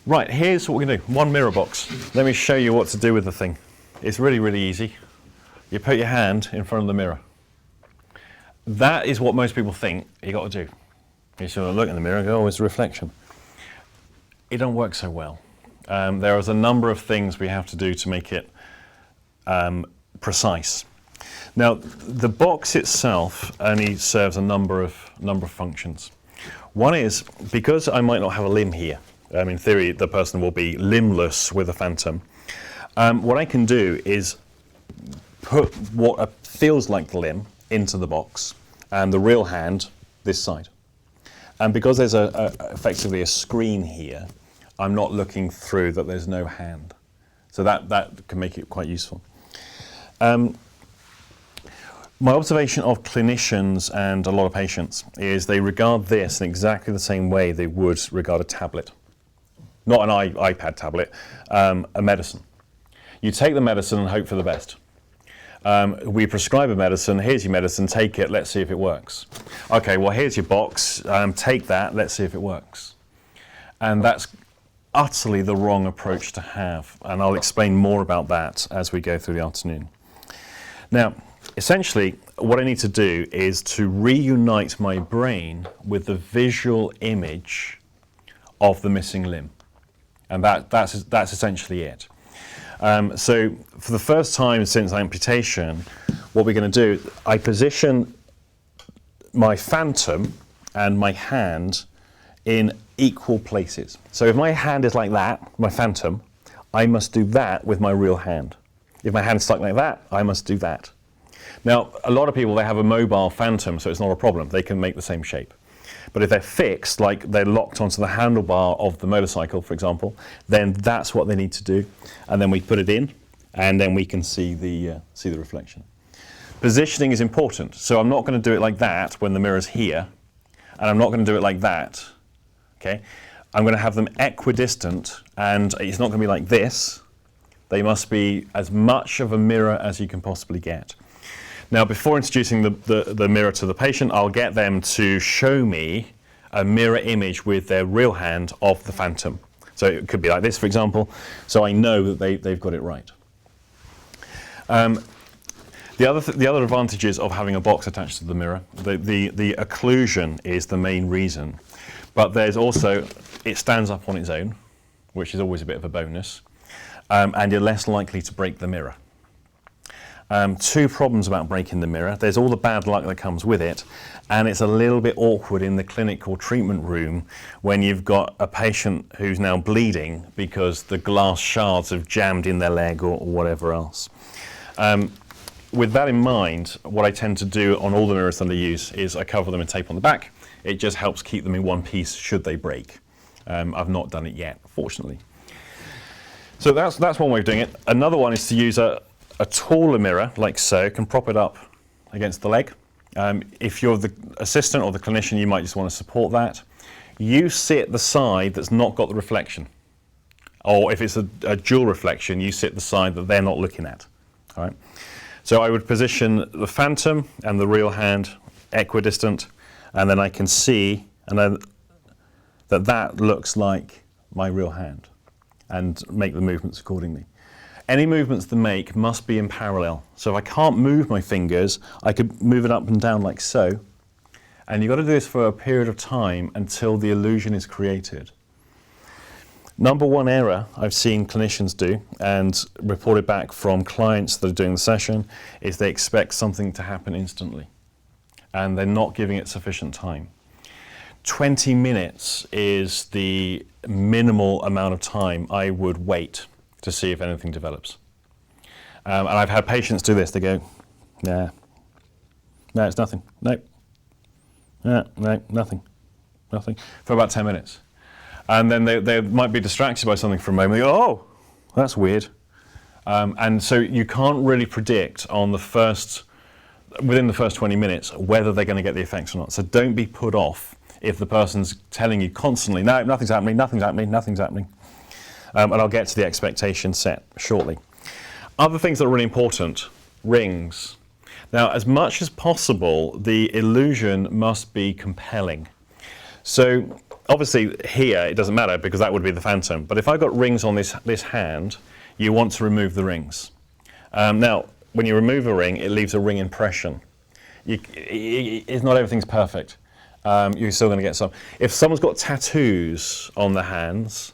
Right, here's what we're going to do. One mirror box. Let me show you what to do with the thing. It's really, really easy. You put your hand in front of the mirror. That is what most people think you got to do. You sort of look in the mirror and go, oh, it's a reflection. It don't work so well. There is a number of things we have to do to make it precise. Now, the box itself only serves a number of functions. One is, because I might not have a limb here, in theory the person will be limbless with a phantom, what I can do is put what feels like the limb into the box and the real hand this side. And because there's effectively a screen here, I'm not looking through that there's no hand. So that can make it quite useful. My observation of clinicians and a lot of patients is they regard this in exactly the same way they would regard a tablet. Not an iPad tablet, a medicine. You take the medicine and hope for the best. We prescribe a medicine, here's your medicine, take it, let's see if it works. Okay, well here's your box, take that, let's see if it works. And that's utterly the wrong approach to have, and I'll explain more about that as we go through the afternoon. Now, essentially, what I need to do is to reunite my brain with the visual image of the missing limb. And that's essentially it. So for the first time since amputation, what we're going to do, I position my phantom and my hand in equal places. So if my hand is like that, my phantom, I must do that with my real hand. If my hand's stuck like that, I must do that. Now, a lot of people, they have a mobile phantom, so it's not a problem. They can make the same shape. But if they're fixed, like they're locked onto the handlebar of the motorcycle, for example, then that's what they need to do. And then we put it in, and then we can see the reflection. Positioning is important. So I'm not going to do it like that when the mirror's here, and I'm not going to do it like that. Okay? I'm going to have them equidistant, and it's not going to be like this. They must be as much of a mirror as you can possibly get. Now, before introducing the mirror to the patient, I'll get them to show me a mirror image with their real hand of the phantom. So it could be like this, for example, so I know that they've got it right. The other advantages of having a box attached to the mirror, the occlusion is the main reason, but there's also, it stands up on its own, which is always a bit of a bonus, and you're less likely to break the mirror. Two problems about breaking the mirror. There's all the bad luck that comes with it, and it's a little bit awkward in the clinical treatment room when you've got a patient who's now bleeding because the glass shards have jammed in their leg or whatever else. With that in mind, what I tend to do on all the mirrors that I use is I cover them in tape on the back. It just helps keep them in one piece should they break. I've not done it yet, fortunately. So that's one way of doing it. Another one is to use a taller mirror, like so, can prop it up against the leg. If you're the assistant or the clinician, you might just want to support that. You sit the side that's not got the reflection. Or if it's a dual reflection, you sit the side that they're not looking at. All right? So I would position the phantom and the real hand equidistant, and then I can see that looks like my real hand, and make the movements accordingly. Any movements they make must be in parallel. So if I can't move my fingers, I could move it up and down like so. And you've got to do this for a period of time until the illusion is created. Number one error I've seen clinicians do, and reported back from clients that are doing the session, is they expect something to happen instantly. And they're not giving it sufficient time. 20 minutes is the minimal amount of time I would wait to see if anything develops. And I've had patients do this. They go, nah, no, it's nothing. Nope. No, nothing. For about 10 minutes. And then they might be distracted by something for a moment. They go, oh, that's weird. And so you can't really predict within the first 20 minutes whether they're going to get the effects or not. So don't be put off if the person's telling you constantly, no, nothing's happening. And I'll get to the expectation set shortly. Other things that are really important, rings. Now, as much as possible, the illusion must be compelling. So obviously here it doesn't matter because that would be the phantom. But if I've got rings on this hand, you want to remove the rings. Now, when you remove a ring, it leaves a ring impression. It's not everything's perfect. You're still going to get some. If someone's got tattoos on the hands,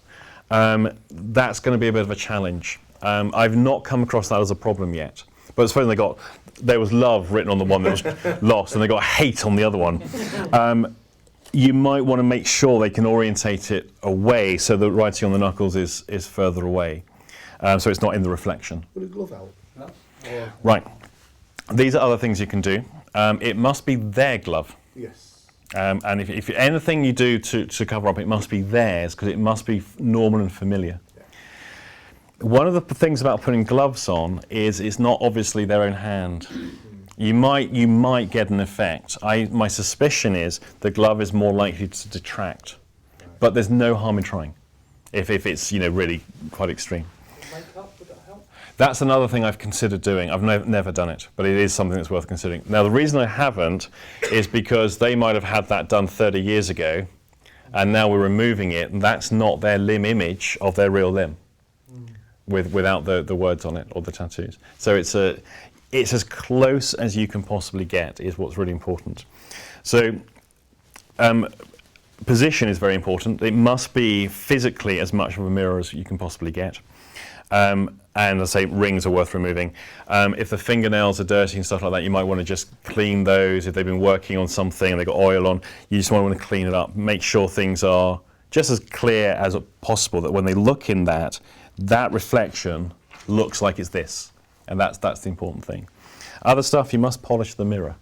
that's going to be a bit of a challenge. I've not come across that as a problem yet. But suppose there was love written on the one that was lost, and they got hate on the other one. You might want to make sure they can orientate it away so the writing on the knuckles is further away, so it's not in the reflection. Would a glove help? No? Right. These are other things you can do. It must be their glove. Yes. And if anything you do to cover up, it must be theirs because it must be normal and familiar. Yeah. One of the things about putting gloves on is it's not obviously their own hand. You might get an effect. My suspicion is the glove is more likely to detract, but there's no harm in trying if it's really quite extreme. Makeup, would that help? That's another thing I've considered doing. I've never done it, but it is something that's worth considering. Now, the reason I haven't is because they might have had that done 30 years ago, and now we're removing it, and that's not their limb image of their real limb, without the words on it or the tattoos. So it's as close as you can possibly get is what's really important. So position is very important. It must be physically as much of a mirror as you can possibly get. And I say rings are worth removing. If the fingernails are dirty and stuff like that, you might want to just clean those. If they've been working on something and they've got oil on, you just want to clean it up. Make sure things are just as clear as possible, that when they look in that reflection looks like it's this. And that's the important thing. Other stuff, you must polish the mirror.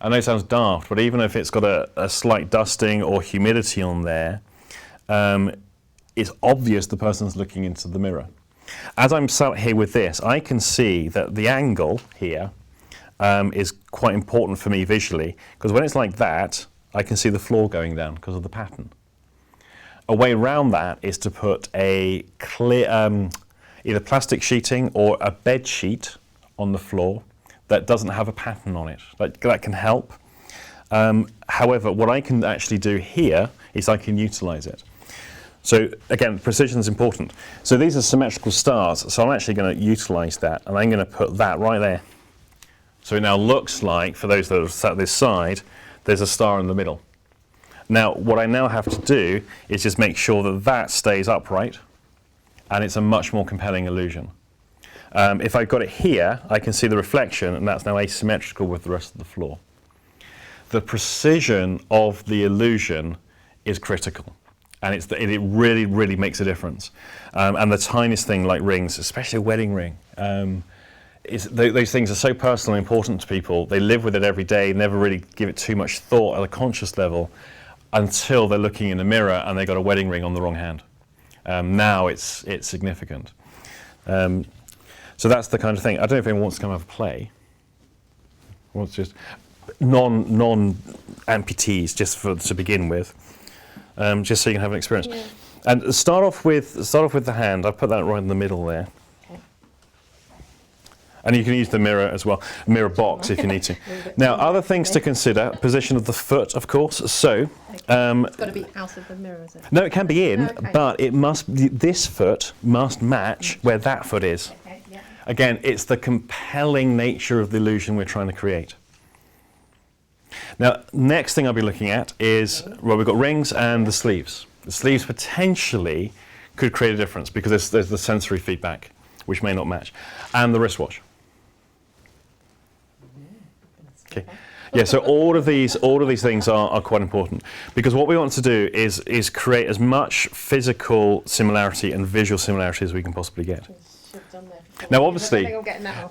I know it sounds daft, but even if it's got a slight dusting or humidity on there, it's obvious the person's looking into the mirror. As I'm sat here with this, I can see that the angle here is quite important for me visually, because when it's like that, I can see the floor going down because of the pattern. A way around that is to put a clear, either plastic sheeting or a bed sheet on the floor that doesn't have a pattern on it. That can help. However, what I can actually do here is I can utilize it. So again, precision is important. So these are symmetrical stars, so I'm actually going to utilize that, and I'm going to put that right there. So it now looks like, for those that are sat this side, there's a star in the middle. Now, what I now have to do is just make sure that that stays upright, and it's a much more compelling illusion. If I've got it here, I can see the reflection, and that's now asymmetrical with the rest of the floor. The precision of the illusion is critical, and it really, really makes a difference. And the tiniest thing like rings, especially a wedding ring, those things are so personal and important to people. They live with it every day, never really give it too much thought at a conscious level until they're looking in the mirror and they've got a wedding ring on the wrong hand. Now it's significant. So that's the kind of thing. I don't know if anyone wants to come have a play. Wants just non-amputees, just to begin with, just so you can have an experience. Yeah. And start off with the hand. I've put that right in the middle there. Okay. And you can use the mirror as well, Mirrorbox if you need to. Now, other things to consider: position of the foot, of course. So it's got to be out of the mirror, is it? No, it can be in, but it must. This foot must match where that foot is. Okay, yeah. Again, it's the compelling nature of the illusion we're trying to create. Now, next thing I'll be looking at is, well, we've got rings and the sleeves. The sleeves potentially could create a difference because there's the sensory feedback, which may not match, and the wristwatch. Okay. Yeah, so all of these things are quite important, because what we want to do is create as much physical similarity and visual similarity as we can possibly get. Now, obviously,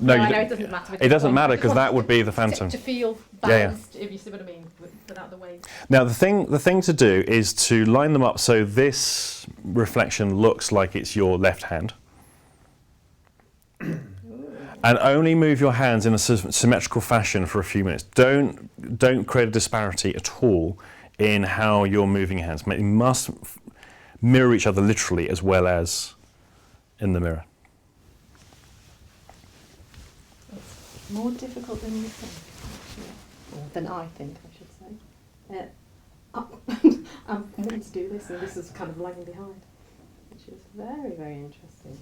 no, I know it doesn't matter. It doesn't matter because that would be the phantom. To feel balanced, if you see what I mean, without the weight. Now, the thing to do is to line them up so this reflection looks like it's your left hand, and only move your hands in a symmetrical fashion for a few minutes. Don't create a disparity at all in how you're moving your hands. They must mirror each other literally as well as in the mirror. More difficult than you think, actually. Or than I think, I should say. I'm getting to do this, and this is kind of lagging behind, which is very, very interesting.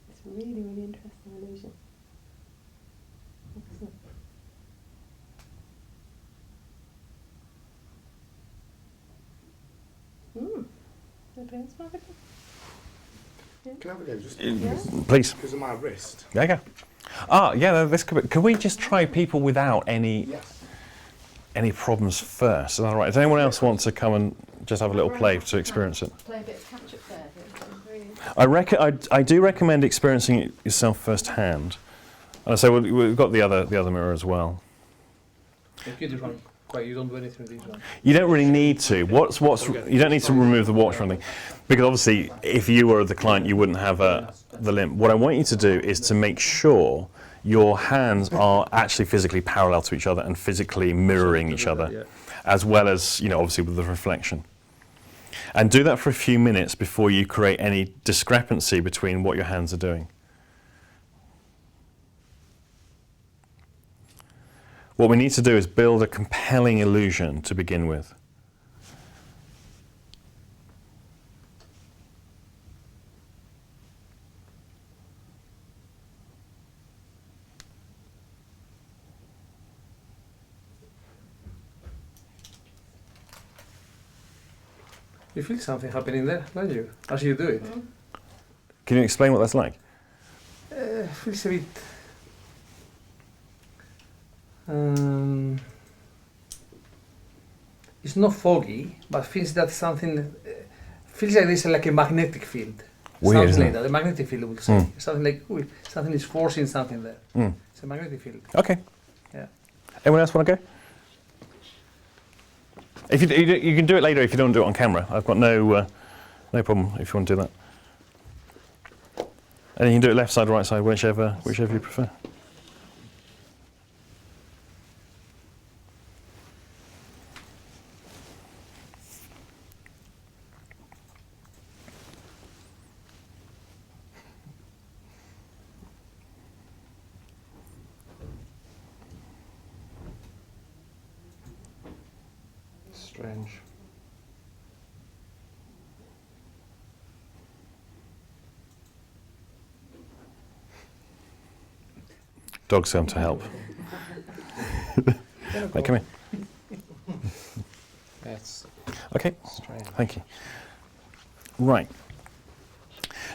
It's really, really interesting illusion. Excellent. Okay, that's fine. Can I have a go just Please. because of my wrist? Yeah, yeah. Yeah, this could be. Could we just try people without any problems first? Is that all right? Does anyone else want to come and just have a little play to experience it? Play a bit of catch up there. I do recommend experiencing it yourself firsthand. And so we've got the other mirror as well. If you do one, quite, you don't do anything with these ones. You don't really need to. You don't need to remove the watch or anything, because obviously, if you were the client, you wouldn't have the limb. What I want you to do is to make sure your hands are actually physically parallel to each other and physically mirroring each other, as well as, obviously with the reflection. And do that for a few minutes before you create any discrepancy between what your hands are doing. What we need to do is build a compelling illusion to begin with. You feel something happening there, don't you? As you do it. Can you explain what that's like? Feels a bit. It's not foggy, but feels that something. Feels like there's like a magnetic field. Weird, Sounds isn't like it? that. The magnetic field would say something like something is forcing something there. It's a magnetic field. Okay. Yeah. Anyone else want to go? If you can do it later if you don't do it on camera. I've got no problem if you want to do that. And you can do it left side, right side, whichever you prefer. Strange. Dogs come to help. Right, come in. That's Okay. strange. Thank you. Right.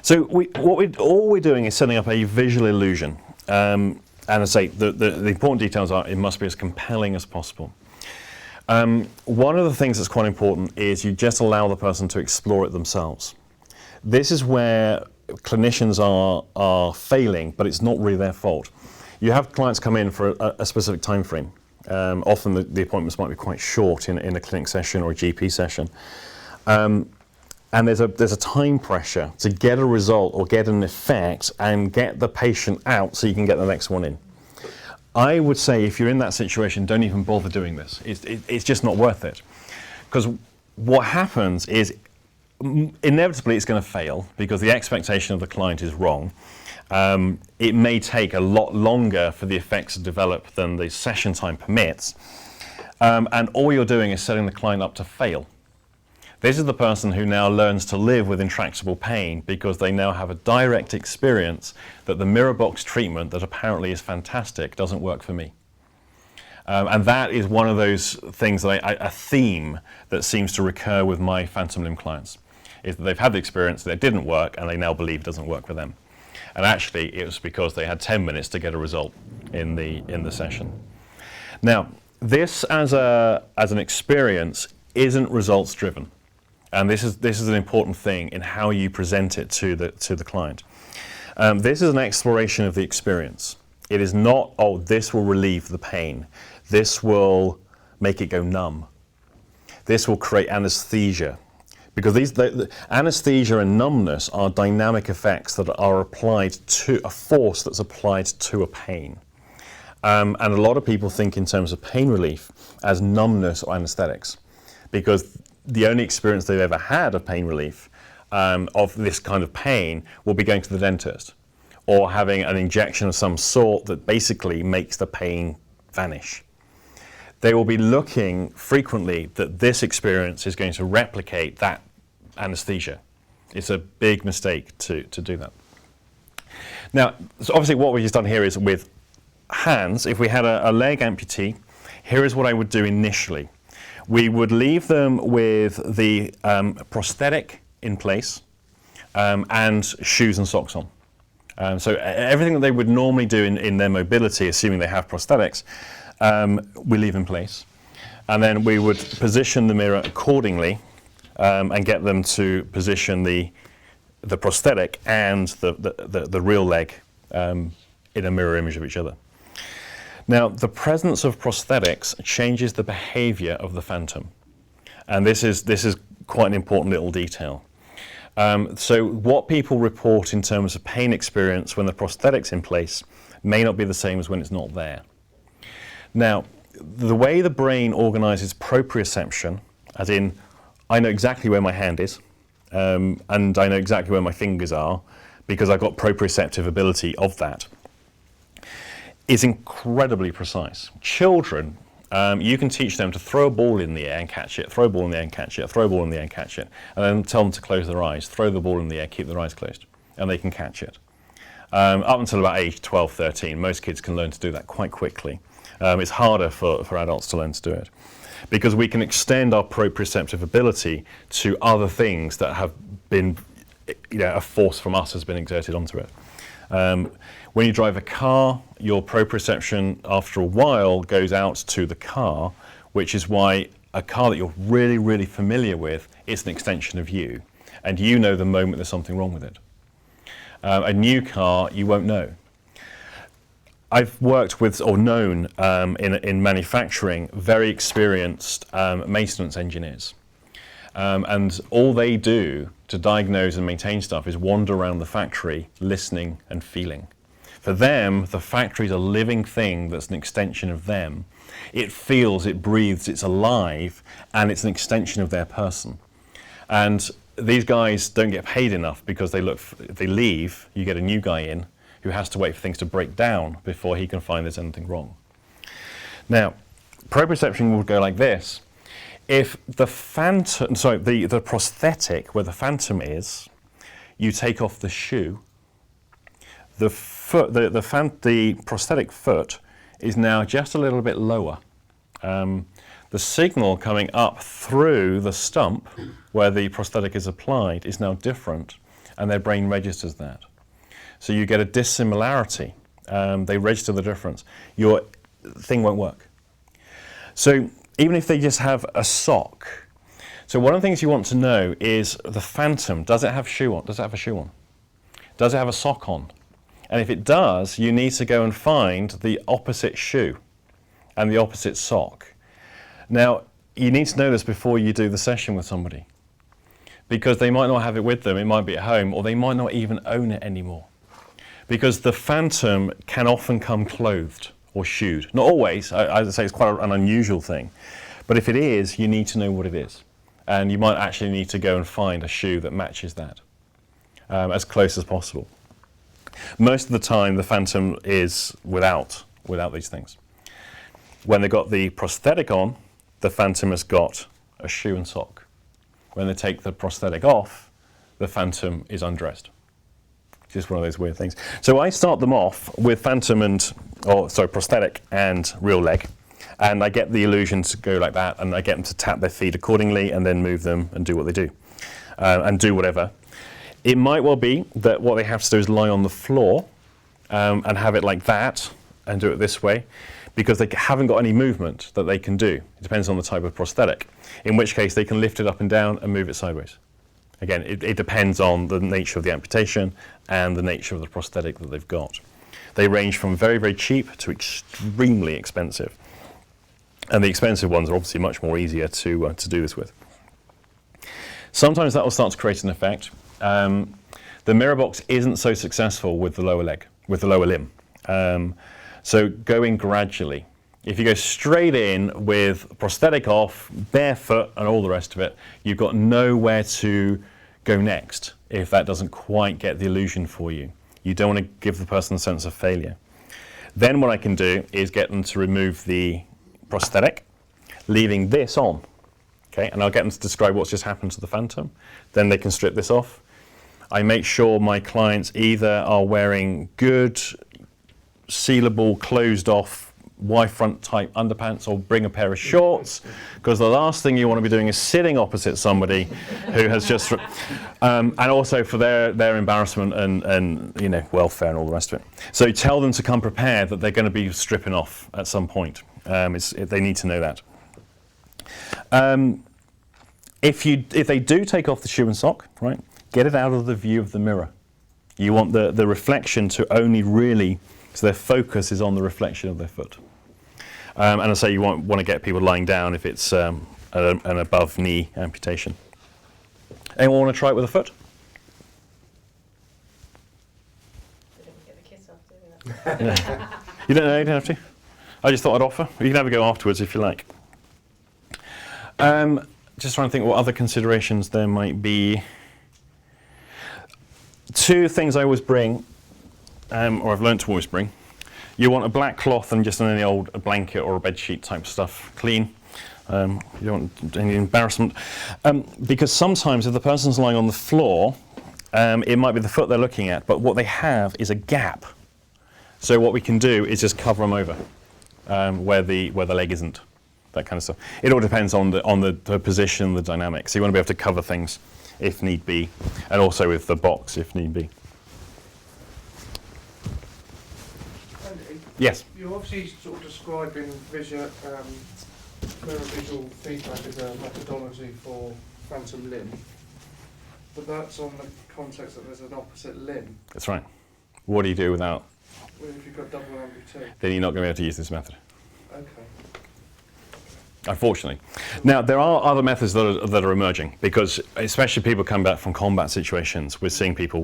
So all we're doing is setting up a visual illusion. And I say the important details are it must be as compelling as possible. One of the things that's quite important is you just allow the person to explore it themselves. This is where clinicians are failing, but it's not really their fault. You have clients come in for a specific time frame. Often the appointments might be quite short in a clinic session or a GP session. And there's a time pressure to get a result or get an effect and get the patient out so you can get the next one in. I would say if you're in that situation, don't even bother doing this. It's just not worth it. Because what happens is inevitably it's going to fail because the expectation of the client is wrong. It may take a lot longer for the effects to develop than the session time permits. And all you're doing is setting the client up to fail. This is the person who now learns to live with intractable pain because they now have a direct experience that the Mirrorbox treatment that apparently is fantastic doesn't work for me. And that is one of those things that a theme that seems to recur with my phantom limb clients, is that they've had the experience that it didn't work and they now believe it doesn't work for them. And actually it was because they had 10 minutes to get a result in the session. Now, this as an experience isn't results driven. And this is an important thing in how you present it to the client. This is an exploration of the experience. It is not, oh, this will relieve the pain. This will make it go numb. This will create anesthesia. Because the anesthesia and numbness are dynamic effects that are applied to a force that's applied to a pain. And a lot of people think in terms of pain relief as numbness or anesthetics, because the only experience they've ever had of pain relief of this kind of pain will be going to the dentist or having an injection of some sort that basically makes the pain vanish. They will be looking frequently that this experience is going to replicate that anesthesia. It's a big mistake to do that. Now, so obviously what we've just done here is with hands, if we had a leg amputee, here is what I would do initially. We would leave them with the prosthetic in place and shoes and socks on. So everything that they would normally do in their mobility, assuming they have prosthetics, we leave in place. And then we would position the mirror accordingly and get them to position the prosthetic and the real leg in a mirror image of each other. Now, the presence of prosthetics changes the behavior of the phantom. And this is quite an important little detail. So what people report in terms of pain experience when the prosthetic's in place may not be the same as when it's not there. Now, the way the brain organizes proprioception, as in, I know exactly where my hand is, and I know exactly where my fingers are, because I've got proprioceptive ability of that, is incredibly precise. Children, you can teach them to throw a ball in the air and catch it, throw a ball in the air and catch it, throw a ball in the air and catch it, and then tell them to close their eyes, throw the ball in the air, keep their eyes closed, and they can catch it. Up until about age 12, 13, most kids can learn to do that quite quickly. It's harder for adults to learn to do it, because we can extend our proprioceptive ability to other things that have been, a force from us has been exerted onto it. When you drive a car, your proprioception after a while goes out to the car, which is why a car that you're really, really familiar with is an extension of you, and you know the moment there's something wrong with it. A new car, you won't know. I've worked with, or known in manufacturing, very experienced maintenance engineers. And all they do to diagnose and maintain stuff is wander around the factory, listening and feeling. For them, the factory is a living thing that's an extension of them. It feels, it breathes, it's alive, and it's an extension of their person. And these guys don't get paid enough because if they leave, you get a new guy in who has to wait for things to break down before he can find there's anything wrong. Now, proprioception would go like this. If the the prosthetic where the phantom is, you take off the shoe, the prosthetic foot is now just a little bit lower. The signal coming up through the stump where the prosthetic is applied is now different, and their brain registers that. So you get a dissimilarity. They register the difference. Your thing won't work. So even if they just have a sock. So one of the things you want to know is the phantom, does it have a shoe on? Does it have a shoe on? Does it have a sock on? And if it does, you need to go and find the opposite shoe and the opposite sock. Now, you need to know this before you do the session with somebody, because they might not have it with them, it might be at home, or they might not even own it anymore. Because the phantom can often come clothed or shoed. Not always, as I say, it's quite an unusual thing. But if it is, you need to know what it is. And you might actually need to go and find a shoe that matches that, as close as possible. Most of the time, the phantom is without these things. When they've got the prosthetic on, the phantom has got a shoe and sock. When they take the prosthetic off, the phantom is undressed. Just one of those weird things. So I start them off with prosthetic and real leg, and I get the illusion to go like that, and I get them to tap their feet accordingly and then move them and do what they do, and do whatever. It might well be that what they have to do is lie on the floor and have it like that and do it this way, because they haven't got any movement that they can do. It depends on the type of prosthetic, in which case they can lift it up and down and move it sideways. Again, it depends on the nature of the amputation and the nature of the prosthetic that they've got. They range from very, very cheap to extremely expensive. And the expensive ones are obviously much more easier to do this with. Sometimes that will start to create an effect. The Mirrorbox isn't so successful with the lower leg, with the lower limb. So going gradually. If you go straight in with prosthetic off, barefoot and all the rest of it, you've got nowhere to go next if that doesn't quite get the illusion for you. You don't want to give the person a sense of failure. Then what I can do is get them to remove the prosthetic, leaving this on. Okay, and I'll get them to describe what's just happened to the phantom. Then they can strip this off. I make sure my clients either are wearing good, sealable, closed off, Y-front type underpants, or bring a pair of shorts, because the last thing you want to be doing is sitting opposite somebody who has just, and also for their embarrassment and you know, welfare and all the rest of it. So tell them to come prepared that they're going to be stripping off at some point. They need to know that. If they do take off the shoe and sock, right, get it out of the view of the mirror. You want the reflection to only really, so their focus is on the reflection of their foot. And I say you want to get people lying down if it's an above knee amputation. Anyone want to try it with a foot? They don't get the kiss off, do they? You don't know, you don't have to. I just thought I'd offer. You can have a go afterwards if you like. Just trying to think what other considerations there might be. Two things I always bring, or I've learned to always bring. You want a black cloth and just any old blanket or a bed sheet type stuff, clean. You don't want any embarrassment. Because sometimes if the person's lying on the floor, it might be the foot they're looking at, but what they have is a gap. So what we can do is just cover them over where the leg isn't, that kind of stuff. It all depends on the position, the dynamics. So you want to be able to cover things if need be, and also with the box if need be. Yes. You're obviously sort of describing mirror visual feedback as a methodology for phantom limb, but that's on the context that there's an opposite limb. That's right. What do you do without? Well, if you've got double amputee. Then you're not going to be able to use this method. Okay. Unfortunately. Now, there are other methods that are emerging, because especially people coming back from combat situations, we're seeing people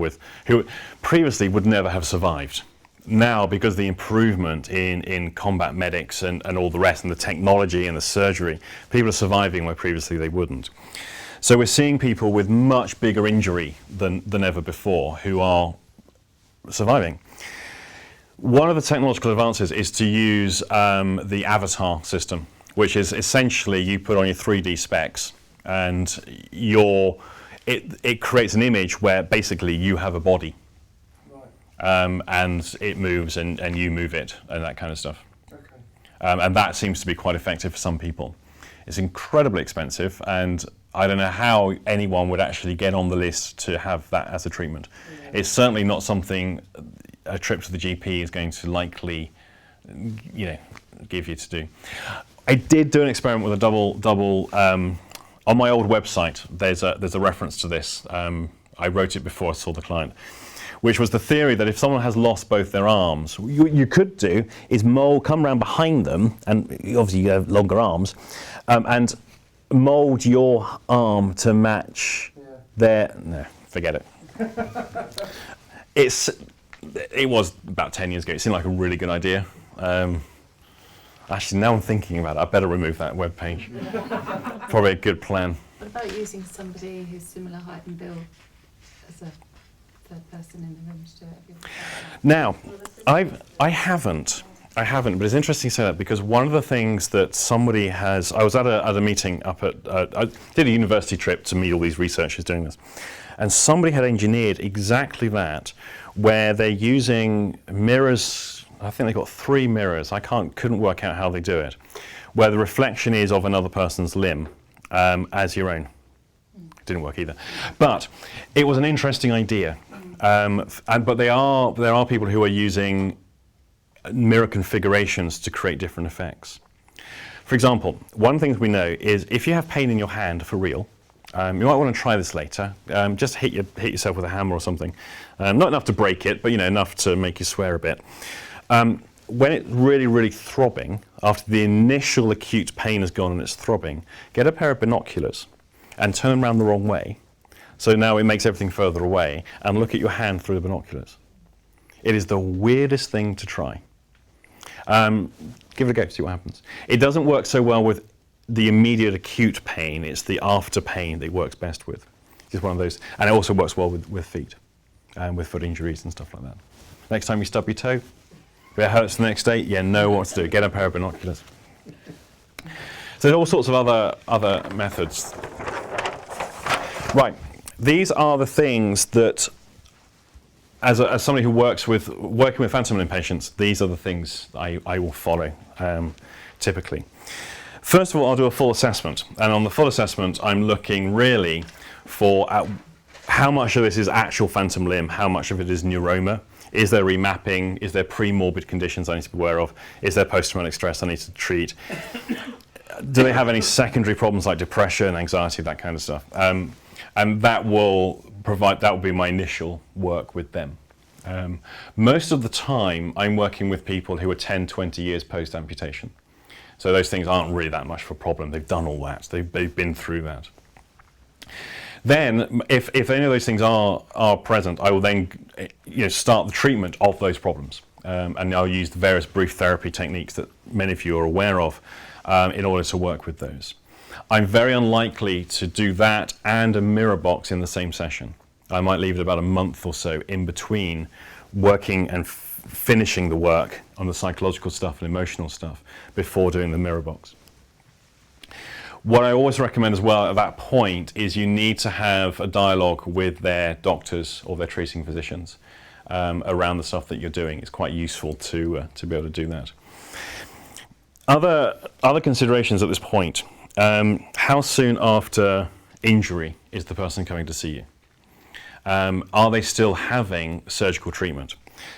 who previously would never have survived. Now, because the improvement in combat medics and all the rest, and the technology and the surgery, people are surviving where previously they wouldn't. So we're seeing people with much bigger injury than ever before who are surviving. One of the technological advances is to use the avatar system, which is essentially you put on your 3D specs and it creates an image where basically you have a body. And it moves and you move it and that kind of stuff. Okay. And that seems to be quite effective for some people. It's incredibly expensive, and I don't know how anyone would actually get on the list to have that as a treatment. Yeah. It's certainly not something a trip to the GP is going to likely, give you to do. I did do an experiment with a double. On my old website, there's a reference to this. I wrote it before I saw the client, which was the theory that if someone has lost both their arms, what you could do is come around behind them, and obviously you have longer arms, and mould your arm to match their. No, forget it. It was about 10 years ago. It seemed like a really good idea. Actually, now I'm thinking about it, I better remove that web page. Probably a good plan. What about using somebody who's similar height and build as a third person in the room to do it? Now, I haven't, but it's interesting you say that, because one of the things that somebody has, I was at a meeting up at, I did a university trip to meet all these researchers doing this, and somebody had engineered exactly that, where they're using mirrors. I think they've got 3 mirrors. I couldn't work out how they do it, where the reflection is of another person's limb as your own. Didn't work either, but it was an interesting idea. But there are people who are using mirror configurations to create different effects. For example, one thing we know is if you have pain in your hand for real, you might want to try this later. Just hit yourself with a hammer or something. Not enough to break it, but enough to make you swear a bit. When it's really, really throbbing, after the initial acute pain has gone and it's throbbing, get a pair of binoculars and turn them around the wrong way. So now it makes everything further away, and look at your hand through the binoculars. It is the weirdest thing to try. Give it a go, see what happens. It doesn't work so well with the immediate acute pain. It's the after pain that it works best with. Just one of those. And it also works well with feet and with foot injuries and stuff like that. Next time you stub your toe, if it hurts the next day, you know what to do. Get a pair of binoculars. So there's all sorts of other methods. Right, these are the things that, as somebody who working with phantom limb patients, these are the things I will follow typically. First of all, I'll do a full assessment, and on the full assessment, I'm looking really for how much of this is actual phantom limb, how much of it is neuroma. Is there remapping? Is there pre-morbid conditions I need to be aware of? Is there post-traumatic stress I need to treat? Do they have any secondary problems like depression, anxiety, that kind of stuff? And that will be my initial work with them. Most of the time, I'm working with people who are 10, 20 years post-amputation. So those things aren't really that much of a problem. They've done all that. They've been through that. Then, if any of those things are present, I will then start the treatment of those problems. And I'll use the various brief therapy techniques that many of you are aware of in order to work with those. I'm very unlikely to do that and a mirror box in the same session. I might leave it about a month or so in between working and finishing the work on the psychological stuff and emotional stuff before doing the mirror box. What I always recommend as well at that point is you need to have a dialogue with their doctors or their treating physicians around the stuff that you're doing. It's quite useful to be able to do that. Other considerations at this point. How soon after injury is the person coming to see you? Are they still having surgical treatment?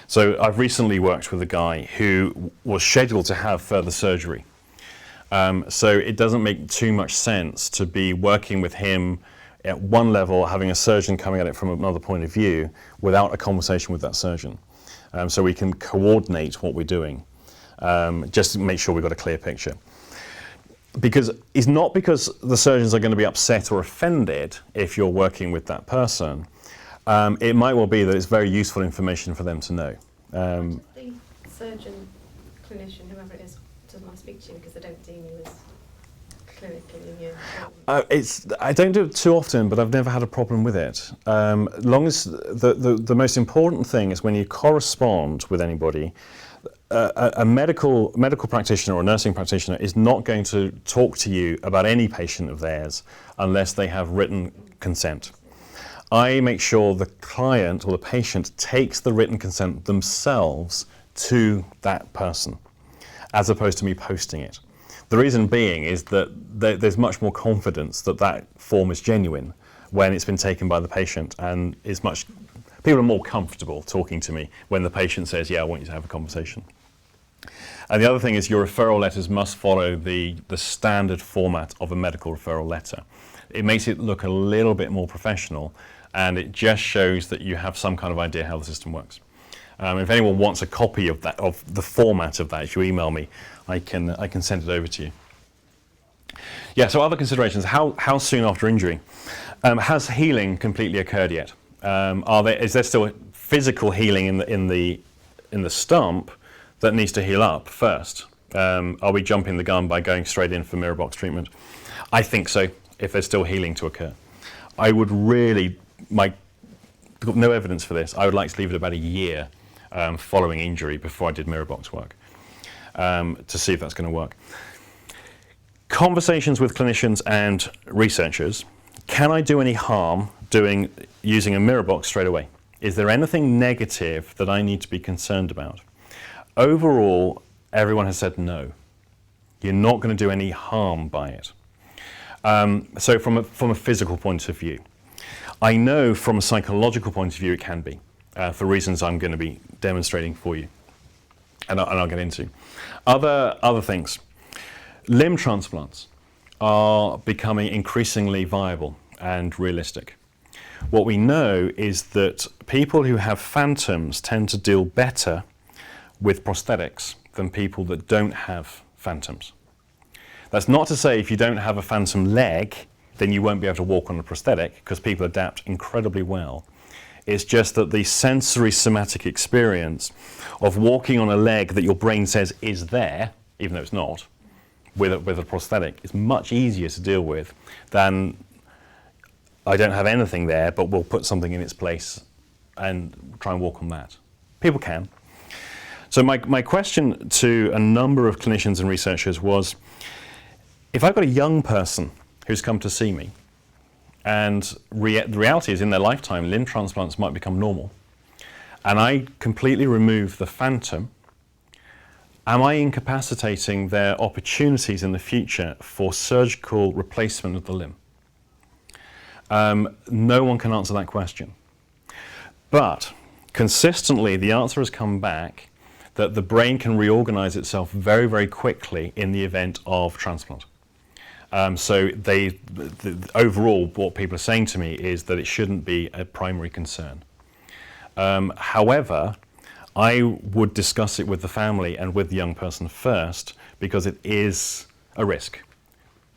So I've recently worked with a guy who was scheduled to have further surgery. So it doesn't make too much sense to be working with him at one level, having a surgeon coming at it from another point of view without a conversation with that surgeon. So we can coordinate what we're doing, just to make sure we've got a clear picture. Because it's not because the surgeons are going to be upset or offended if you're working with that person. It might well be that it's very useful information for them to know. The surgeon, clinician, whoever it is, doesn't want to speak to you because they don't deem you as clinically immune. I don't do it too often, but I've never had a problem with it. Long as the most important thing is when you correspond with anybody, a medical practitioner or a nursing practitioner is not going to talk to you about any patient of theirs unless they have written consent. I make sure the client or the patient takes the written consent themselves to that person, as opposed to me posting it. The reason being is that there's much more confidence that that form is genuine when it's been taken by the patient, and people are more comfortable talking to me when the patient says, yeah, I want you to have a conversation. And the other thing is your referral letters must follow the standard format of a medical referral letter. It makes it look a little bit more professional, and it just shows that you have some kind of idea how the system works. If anyone wants a copy of that, of the format of that, if you email me, I can send it over to you. Yeah, so other considerations, how soon after injury? Has healing completely occurred yet? Is there still physical healing in the stump that needs to heal up first? Are we jumping the gun by going straight in for Mirrorbox treatment? I think so, if there's still healing to occur. I would really, got no evidence for this, I would like to leave it about a year following injury before I did Mirrorbox work to see if that's going to work. Conversations with clinicians and researchers. Can I do any harm using a Mirrorbox straight away? Is there anything negative that I need to be concerned about? Overall, everyone has said no. You're not going to do any harm by it. So from a physical point of view. I know from a psychological point of view it can be, for reasons I'm going to be demonstrating for you, and I'll get into. Other things. Limb transplants are becoming increasingly viable and realistic. What we know is that people who have phantoms tend to deal better with prosthetics than people that don't have phantoms. That's not to say if you don't have a phantom leg, then you won't be able to walk on a prosthetic, because people adapt incredibly well. It's just that the sensory somatic experience of walking on a leg that your brain says is there, even though it's not, with a prosthetic is much easier to deal with than I don't have anything there, but we'll put something in its place and try and walk on that. People can. So my question to a number of clinicians and researchers was, if I've got a young person who's come to see me, and the reality is in their lifetime, limb transplants might become normal, and I completely remove the phantom, am I incapacitating their opportunities in the future for surgical replacement of the limb? No one can answer that question. But consistently, the answer has come back that the brain can reorganize itself very, very quickly in the event of transplant. So overall, what people are saying to me is that it shouldn't be a primary concern. However, I would discuss it with the family and with the young person first, because it is a risk.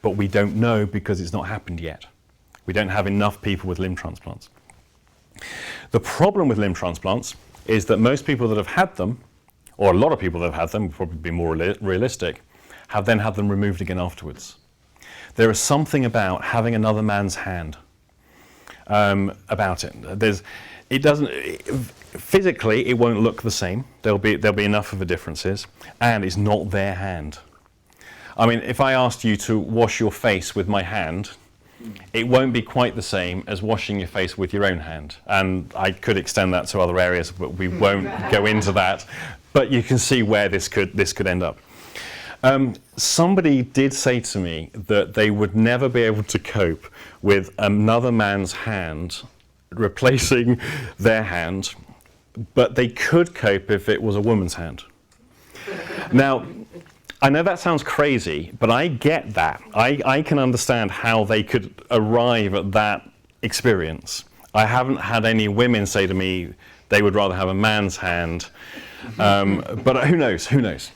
But we don't know because it's not happened yet. We don't have enough people with limb transplants. The problem with limb transplants is that most people that have had them, or a lot of people that have had them, probably be more realistic, have then had them removed again afterwards. There is something about having another man's hand about it. Physically, it won't look the same. There'll be enough of a differences, and it's not their hand. I mean, if I asked you to wash your face with my hand, it won't be quite the same as washing your face with your own hand. And I could extend that to other areas, but we won't go into that. But you can see where this could end up. Somebody did say to me that they would never be able to cope with another man's hand replacing their hand, but they could cope if it was a woman's hand. Now, I know that sounds crazy, but I get that. I can understand how they could arrive at that experience. I haven't had any women say to me they would rather have a man's hand, but who knows?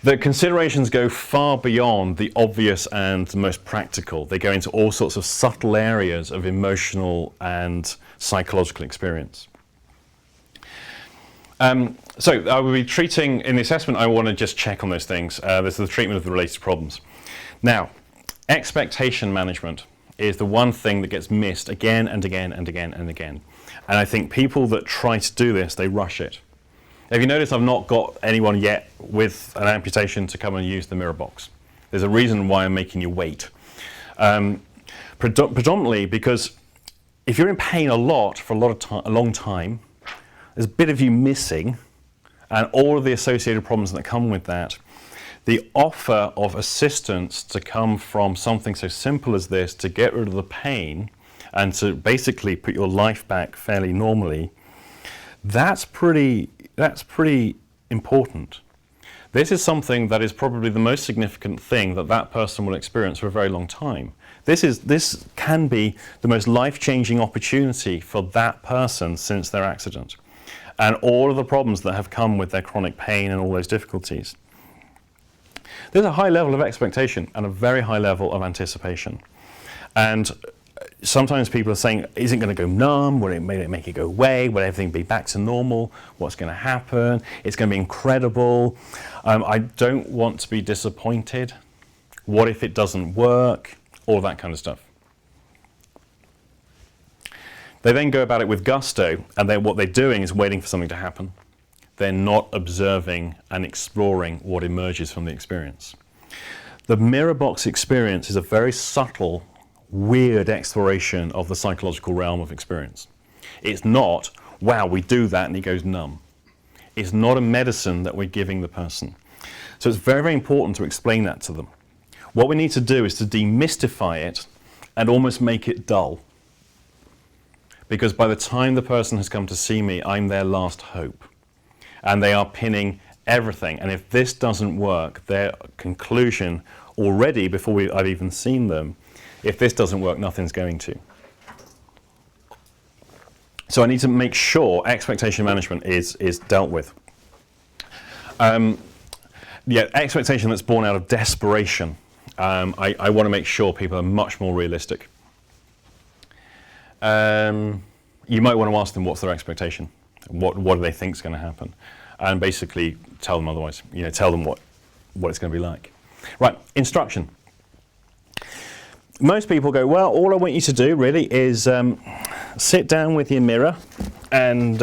The considerations go far beyond the obvious and the most practical. They go into all sorts of subtle areas of emotional and psychological experience. So I will be treating, in the assessment, I want to just check on those things. This is the treatment of the related problems. Now, expectation management is the one thing that gets missed again and again and again and again. And I think people that try to do this, they rush it. Have you noticed I've not got anyone yet with an amputation to come and use the Mirrorbox? There's a reason why I'm making you wait. Predominantly because if you're in pain a lot for a long time, there's a bit of you missing, and all of the associated problems that come with that. The offer of assistance to come from something so simple as this to get rid of the pain and to basically put your life back fairly normally, that's pretty important. This is something that is probably the most significant thing that person will experience for a very long time. This can be the most life-changing opportunity for that person since their accident, and all of the problems that have come with their chronic pain and all those difficulties. There's a high level of expectation and a very high level of anticipation. And sometimes people are saying, is it going to go numb? Will it make it go away? Will everything be back to normal? What's going to happen? It's going to be incredible. I don't want to be disappointed. What if it doesn't work? All that kind of stuff. They then go about it with gusto, and what they're doing is waiting for something to happen. They're not observing and exploring what emerges from the experience. The Mirrorbox experience is a very subtle, weird exploration of the psychological realm of experience. It's not, wow, we do that and he goes numb. It's not a medicine that we're giving the person. So it's very, very important to explain that to them. What we need to do is to demystify it and almost make it dull. Because by the time the person has come to see me, I'm their last hope. And they are pinning everything. And if this doesn't work, their conclusion already, before I've even seen them, if this doesn't work, nothing's going to. So I need to make sure expectation management is dealt with. Expectation that's born out of desperation. I want to make sure people are much more realistic. You might want to ask them what's their expectation. What do they think is going to happen? And basically tell them otherwise. Tell them what it's going to be like. Right, instruction. most people go, well, all I want you to do really is sit down with your mirror and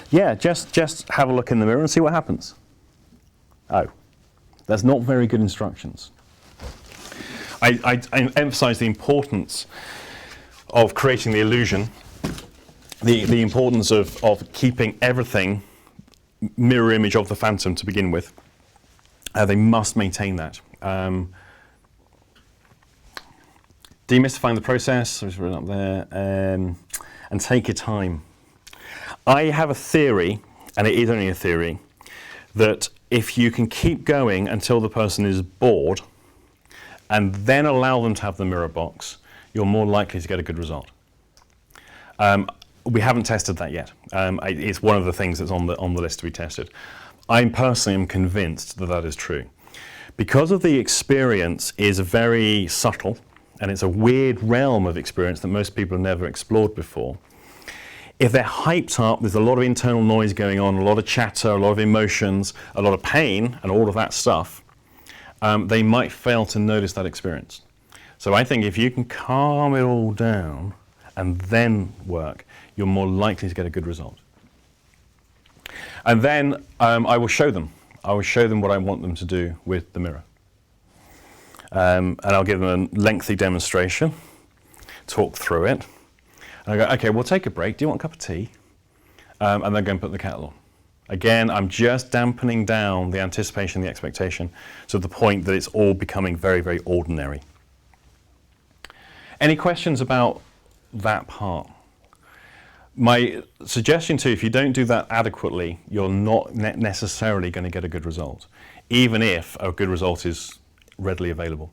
yeah, just have a look in the mirror and see what happens. Oh, that's not very good instructions. I emphasize the importance of creating the illusion, the importance of keeping everything mirror image of the phantom to begin with. They must maintain that. Demystifying the process, I've written up there, and take your time. I have a theory, and it is only a theory, that if you can keep going until the person is bored, and then allow them to have the mirror box, you're more likely to get a good result. We haven't tested that yet. It's one of the things that's on the list to be tested. I personally am convinced that that is true. Because of the experience is very subtle, and it's a weird realm of experience that most people have never explored before. If they're hyped up, there's a lot of internal noise going on, a lot of chatter, a lot of emotions, a lot of pain, and all of that stuff, they might fail to notice that experience. So I think if you can calm it all down and then work, you're more likely to get a good result. And then I will show them. I will show them what I want them to do with the mirror. And I'll give them a lengthy demonstration, talk through it. And I go, okay, we'll take a break. Do you want a cup of tea? And then go and put the kettle on. Again, I'm just dampening down the anticipation, the expectation, to the point that it's all becoming very, very ordinary. Any questions about that part? My suggestion too, if you don't do that adequately, you're not necessarily going to get a good result, even if a good result is readily available.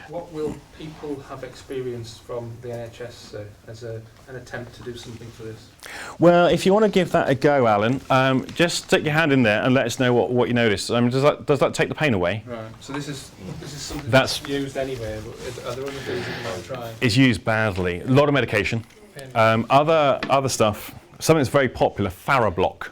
What will people have experienced from the NHS as an attempt to do something for this? Well, if you want to give that a go, Alan, just stick your hand in there and let us know what you notice. Does that take the pain away? Right. So this is something That's used anywhere. But are there other things that you might try? It's used badly. A lot of medication. Other stuff. Something that's very popular, Farablock.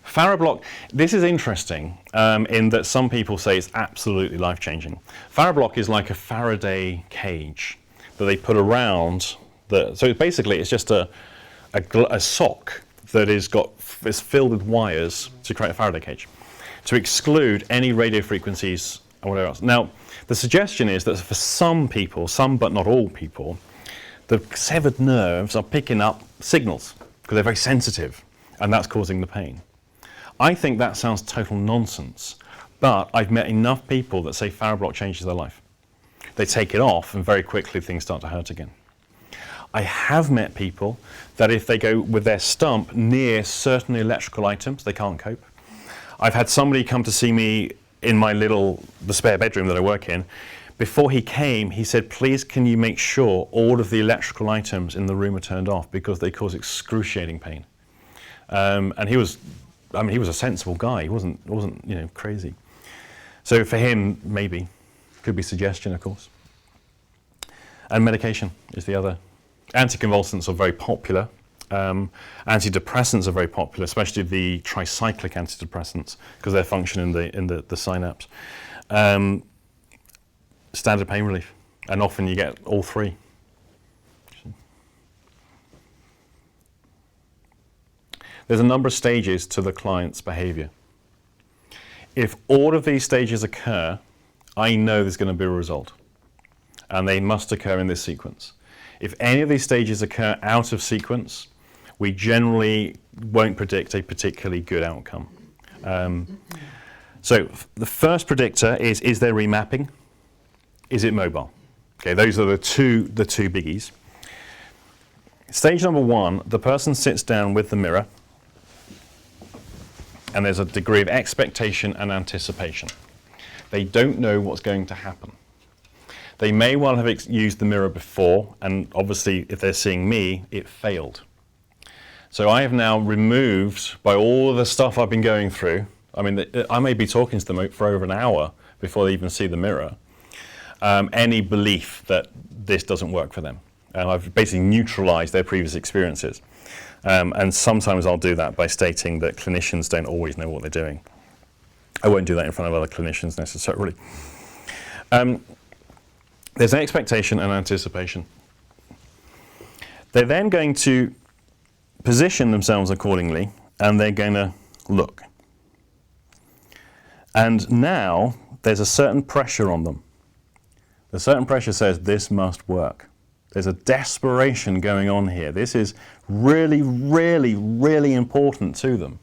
Farablock, this is interesting in that some people say it's absolutely life-changing. Farablock is like a Faraday cage that they put around so basically it's just a sock that is filled with wires to create a Faraday cage to exclude any radio frequencies or whatever else. Now, the suggestion is that for some people, some but not all people, the severed nerves are picking up signals because they're very sensitive, and that's causing the pain. I think that sounds total nonsense, but I've met enough people that say Farablock changes their life. They take it off and very quickly things start to hurt again. I have met people that if they go with their stump near certain electrical items, they can't cope. I've had somebody come to see me in the spare bedroom that I work in. Before he came, he said, please can you make sure all of the electrical items in the room are turned off because they cause excruciating pain. And he was a sensible guy. He wasn't crazy. So for him, maybe could be suggestion, of course. And medication is the other. Anticonvulsants are very popular. Antidepressants are very popular, especially the tricyclic antidepressants because their function in the synapse. Standard pain relief, and often you get all three. There's a number of stages to the client's behavior. If all of these stages occur, I know there's going to be a result. And they must occur in this sequence. If any of these stages occur out of sequence, we generally won't predict a particularly good outcome. So the first predictor is there remapping? Is it mobile? Okay, those are the two biggies. Stage number one, the person sits down with the mirror, and there's a degree of expectation and anticipation. They don't know what's going to happen. They may well have used the mirror before, and obviously if they're seeing me, it failed. So I have now removed, by all the stuff I've been going through, I may be talking to them for over an hour before they even see the mirror, any belief that this doesn't work for them. I've basically neutralized their previous experiences. And sometimes I'll do that by stating that clinicians don't always know what they're doing. I won't do that in front of other clinicians necessarily. There's an expectation and anticipation. They're then going to position themselves accordingly, and they're going to look. And now there's a certain pressure on them. The certain pressure says this must work. There's a desperation going on here. This is really, really, really important to them.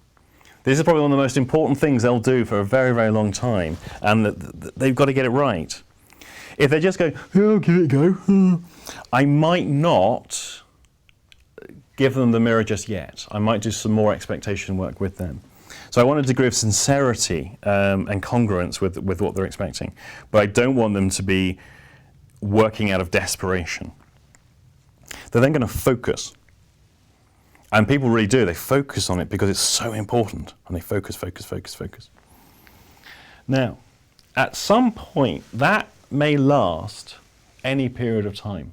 This is probably one of the most important things they'll do for a very, very long time, and they've got to get it right. If they just go, oh, give it a go, I might not give them the mirror just yet. I might do some more expectation work with them. So I want a degree of sincerity and congruence with what they're expecting, but I don't want them to be working out of desperation. They're then going to focus. And people really do. They focus on it because it's so important. And they focus, focus, focus, focus. Now, at some point, that may last any period of time.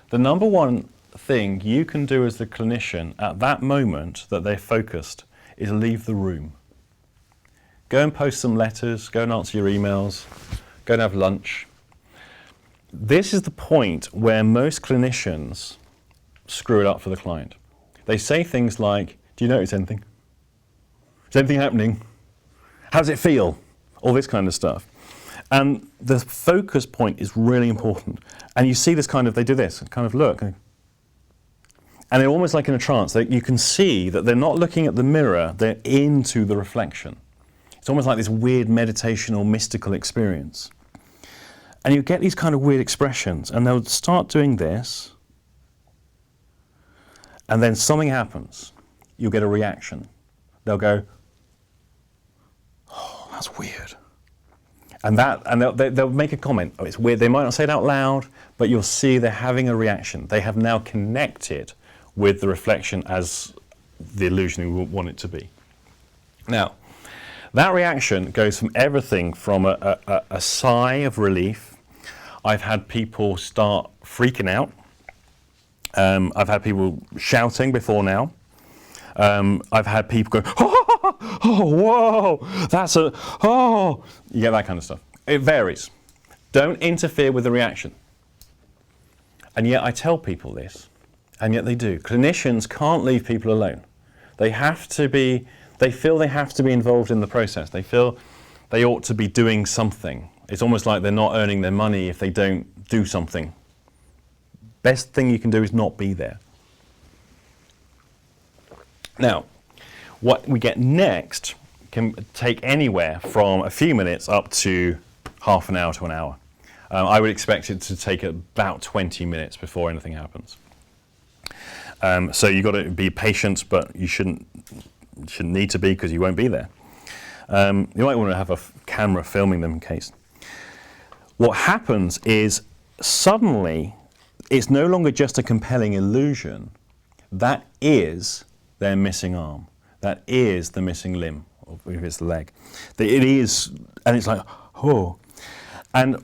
The number one thing you can do as the clinician at that moment that they're focused is leave the room. Go and post some letters, go and answer your emails, go and have lunch. This is the point where most clinicians screw it up for the client. They say things like, do you notice anything? Is anything happening? How does it feel? All this kind of stuff. And the focus point is really important. And you see this kind of, they do this, kind of look. And they're almost like in a trance. You can see that they're not looking at the mirror, they're into the reflection. It's almost like this weird meditational, mystical experience. And you get these kind of weird expressions, and they'll start doing this, and then something happens. You'll get a reaction. They'll go, oh, that's weird. And they'll make a comment. Oh, it's weird. They might not say it out loud, but you'll see they're having a reaction. They have now connected with the reflection as the illusion we want it to be. Now, that reaction goes from everything from a sigh of relief. I've had people start freaking out. I've had people shouting before now. I've had people go, oh, whoa, oh. You get that kind of stuff. It varies. Don't interfere with the reaction. And yet I tell people this, and yet they do. Clinicians can't leave people alone. They feel they have to be involved in the process. They feel they ought to be doing something. It's almost like they're not earning their money if they don't do something. Best thing you can do is not be there. Now, what we get next can take anywhere from a few minutes up to half an hour to an hour. I would expect it to take about 20 minutes before anything happens. So you've got to be patient, but you shouldn't need to be because you won't be there. You might want to have a camera filming them in case. What happens is suddenly it's no longer just a compelling illusion. That is their missing arm. That is the missing limb, or if it's the leg. It is, and it's like, oh. And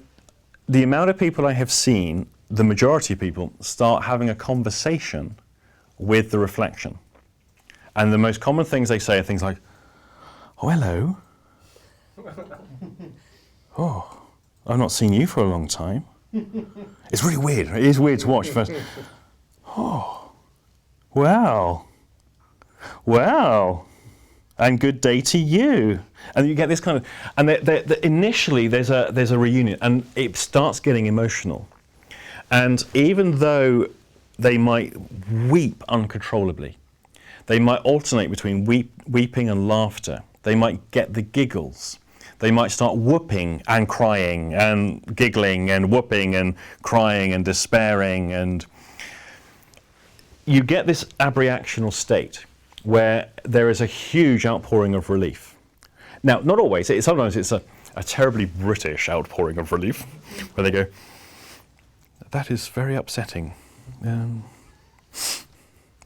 the amount of people I have seen, the majority of people, start having a conversation with the reflection. And the most common things they say are things like, oh, hello. Oh, I've not seen you for a long time. It's really weird. It is weird to watch first. Oh, wow. Wow. And good day to you. And you get this kind of, and initially there's a reunion, and it starts getting emotional. And even though they might weep uncontrollably, they might alternate between weeping and laughter. They might get the giggles. They might start whooping and crying and giggling and whooping and crying and despairing. And you get this abreactional state where there is a huge outpouring of relief. Now, not always. Sometimes it's a terribly British outpouring of relief where they go, that is very upsetting.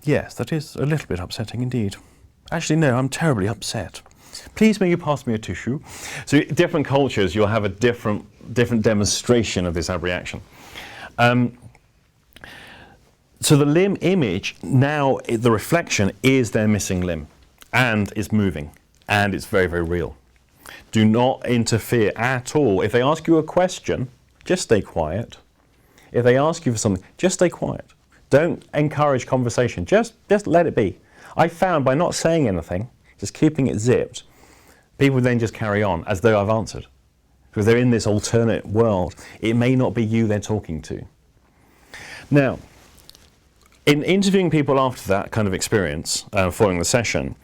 Yes, that is a little bit upsetting indeed. Actually, no, I'm terribly upset. Please may you pass me a tissue? So different cultures, you'll have a different demonstration of this abreaction. So the limb image, now the reflection is their missing limb, and it's moving, and it's very, very real. Do not interfere at all. If they ask you a question, just stay quiet. If they ask you for something, just stay quiet. Don't encourage conversation. Just let it be. I found by not saying anything, just keeping it zipped, people then just carry on as though I've answered. Because they're in this alternate world. It may not be you they're talking to. Now, in interviewing people after that kind of experience, following the session,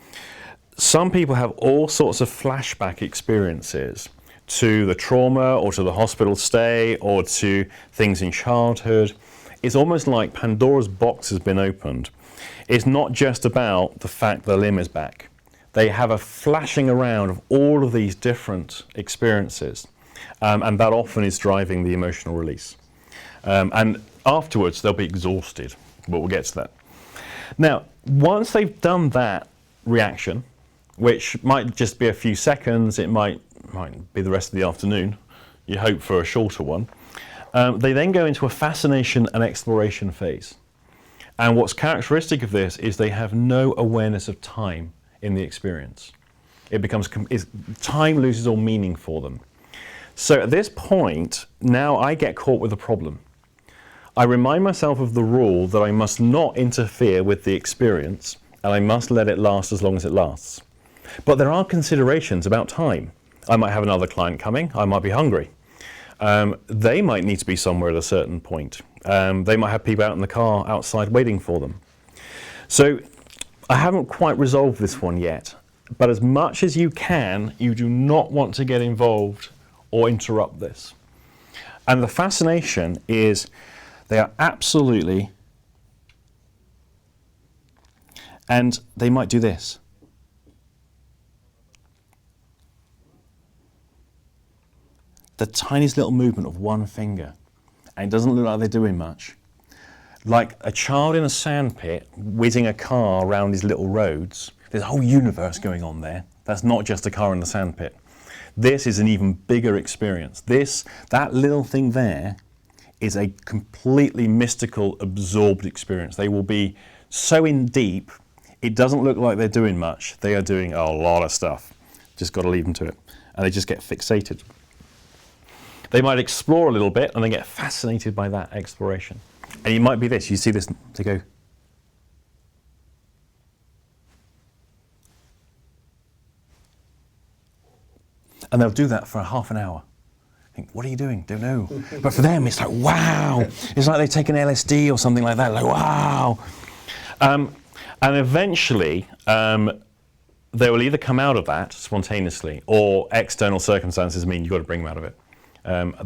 some people have all sorts of flashback experiences to the trauma or to the hospital stay or to things in childhood. It's almost like Pandora's box has been opened. It's not just about the fact the limb is back. They have a flashing around of all of these different experiences, and that often is driving the emotional release. And afterwards they'll be exhausted, but we'll get to that. Now, once they've done that reaction, which might just be a few seconds, it might be the rest of the afternoon, you hope for a shorter one, they then go into a fascination and exploration phase. And what's characteristic of this is they have no awareness of time in the experience. It becomes, time loses all meaning for them. So at this point, now I get caught with a problem. I remind myself of the rule that I must not interfere with the experience and I must let it last as long as it lasts. But there are considerations about time. I might have another client coming, I might be hungry. They might need to be somewhere at a certain point. They might have people out in the car outside waiting for them. So I haven't quite resolved this one yet, but as much as you can, you do not want to get involved or interrupt this. And the fascination is they are absolutely, and they might do this. The tiniest little movement of one finger, and it doesn't look like they're doing much. Like a child in a sandpit whizzing a car around these little roads. There's a whole universe going on there. That's not just a car in the sandpit. This is an even bigger experience. That little thing there is a completely mystical, absorbed experience. They will be so in deep, it doesn't look like they're doing much. They are doing a lot of stuff. Just got to leave them to it. And they just get fixated. They might explore a little bit and they get fascinated by that exploration. And it might be this, you see this, they go, and they'll do that for half an hour. Think, what are you doing? Don't know. But for them, it's like, wow. It's like they've taken LSD or something like that, like, wow. And eventually, they will either come out of that spontaneously or external circumstances mean you've got to bring them out of it.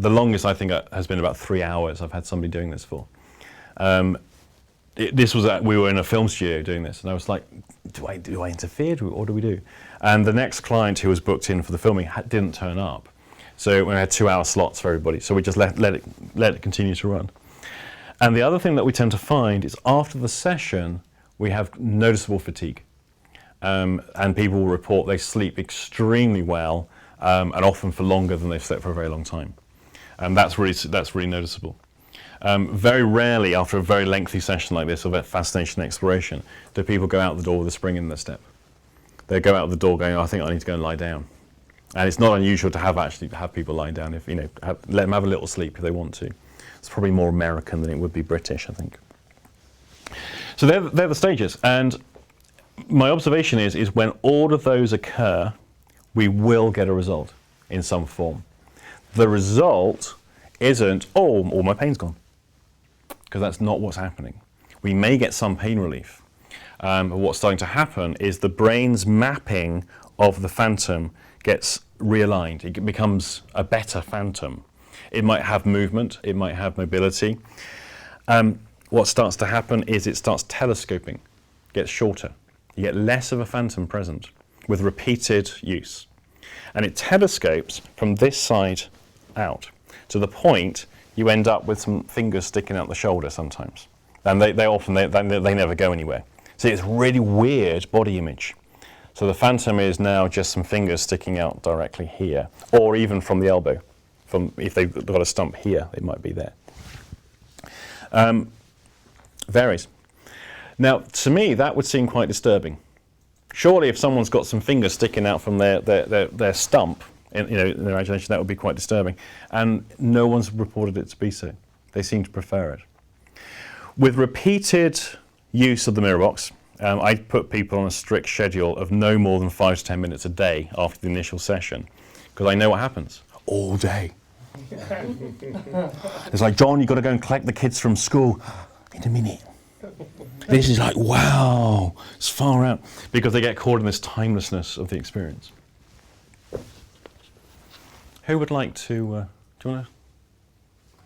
The longest I think has been about 3 hours I've had somebody doing this for. We were in a film studio doing this, and I was like, do I interfere? What do we do? And the next client who was booked in for the filming didn't turn up. So we had 2-hour slots for everybody. So we just let it continue to run. And the other thing that we tend to find is after the session, we have noticeable fatigue. And people will report they sleep extremely well, and often for longer than they've slept for a very long time. And that's really noticeable. Very rarely, after a very lengthy session like this of fascination and exploration, do people go out the door with a spring in their step. They go out the door going, oh, I think I need to go and lie down. And it's not unusual to have people lie down if, let them have a little sleep if they want to. It's probably more American than it would be British, I think. So they're the stages. And my observation is when all of those occur, we will get a result in some form. The result isn't, oh, all my pain's gone, because that's not what's happening. We may get some pain relief. But what's starting to happen is the brain's mapping of the phantom gets realigned. It becomes a better phantom. It might have movement, it might have mobility. What starts to happen is it starts telescoping, gets shorter. You get less of a phantom present with repeated use. And it telescopes from this side out to the point you end up with some fingers sticking out the shoulder sometimes. And they never go anywhere. So it's really weird body image. So the phantom is now just some fingers sticking out directly here, or even from the elbow. If they've got a stump here, it might be there. Varies. Now, to me, that would seem quite disturbing. Surely if someone's got some fingers sticking out from their stump, in their imagination, that would be quite disturbing. And no one's reported it to be so. They seem to prefer it. With repeated use of the Mirrorbox, I put people on a strict schedule of no more than 5 to 10 minutes a day after the initial session, because I know what happens all day. It's like, John, you've got to go and collect the kids from school in a minute. This is like, wow, it's far out, because they get caught in this timelessness of the experience. Who would like to, do you want to?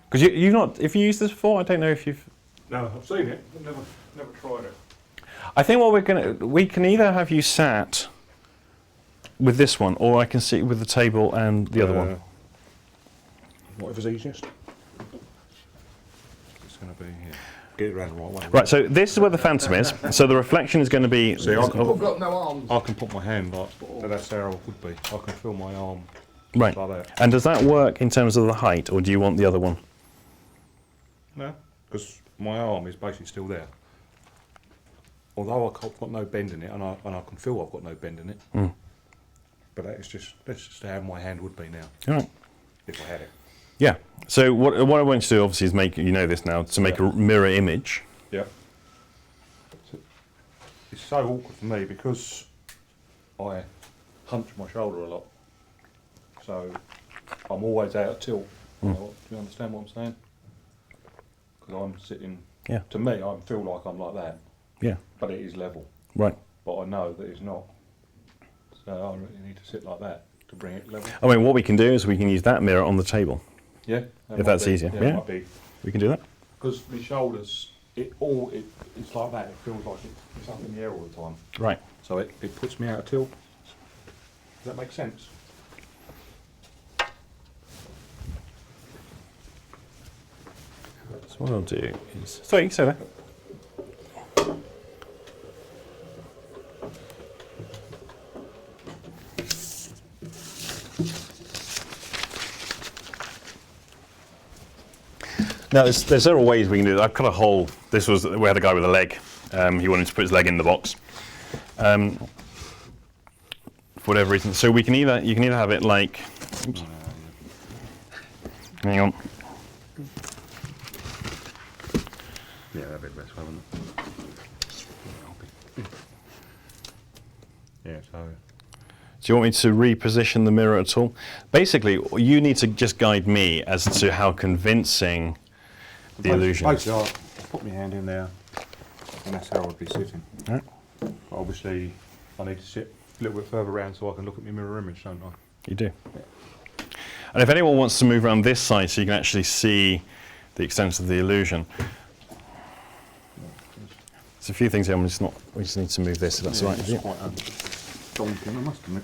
Because you've not, if you used this before, I don't know if you've. No, I've seen it, but never tried it. I think what we can either have you sat with this one, or I can sit with the table and the other one. Whatever's easiest. It's going to be here. Get it around the right way. Right, so this is where the phantom is. So the reflection is going to be. See, I I've got no arms. can put my hand like that's how it would be. I can feel my arm Right. like that. And does that work in terms of the height, or do you want the other one? No, because my arm is basically still there. Although I've got no bend in it, and I can feel I've got no bend in it. Mm. But that's just how my hand would be now, All right. if I had it. Yeah. So what I want you to do, obviously, is make, you know this now, to make a mirror image. Yeah. It's so awkward for me because I hunch my shoulder a lot. So I'm always out of tilt. Mm. Do you understand what I'm saying? Because I'm sitting, Yeah. to me, I feel like I'm like that, Yeah. but it is level. Right. But I know that it's not. So I really need to sit like that to bring it level. I mean, what we can do is we can use that mirror on the table. Yeah. If that's easier, Yeah. yeah. It might be. We can do that. Because my shoulders, it's like that. It feels like it's up in the air all the time. Right. So it puts me out of tilt. Does that make sense? So what I'll do is... Sorry, you can say that. Now, there's several ways we can do it. I've cut a hole. This was, we had a guy with a leg. He wanted to put his leg in the box. For whatever reason. So you can either have it like... Oops. Hang on. Yeah, that'd be the best way, wouldn't it? Yeah, so... Do you want me to reposition the mirror at all? Basically, you need to just guide me as to how convincing the illusion is. Basically, I'll put my hand in there, and that's how I'd be sitting. All right. But obviously, I need to sit a little bit further around so I can look at my mirror image, don't I? You do. And if anyone wants to move around this side so you can actually see the extent of the illusion, there's a few things here. We just need to move this, if that's all right. It's with you. quite daunting, I must admit.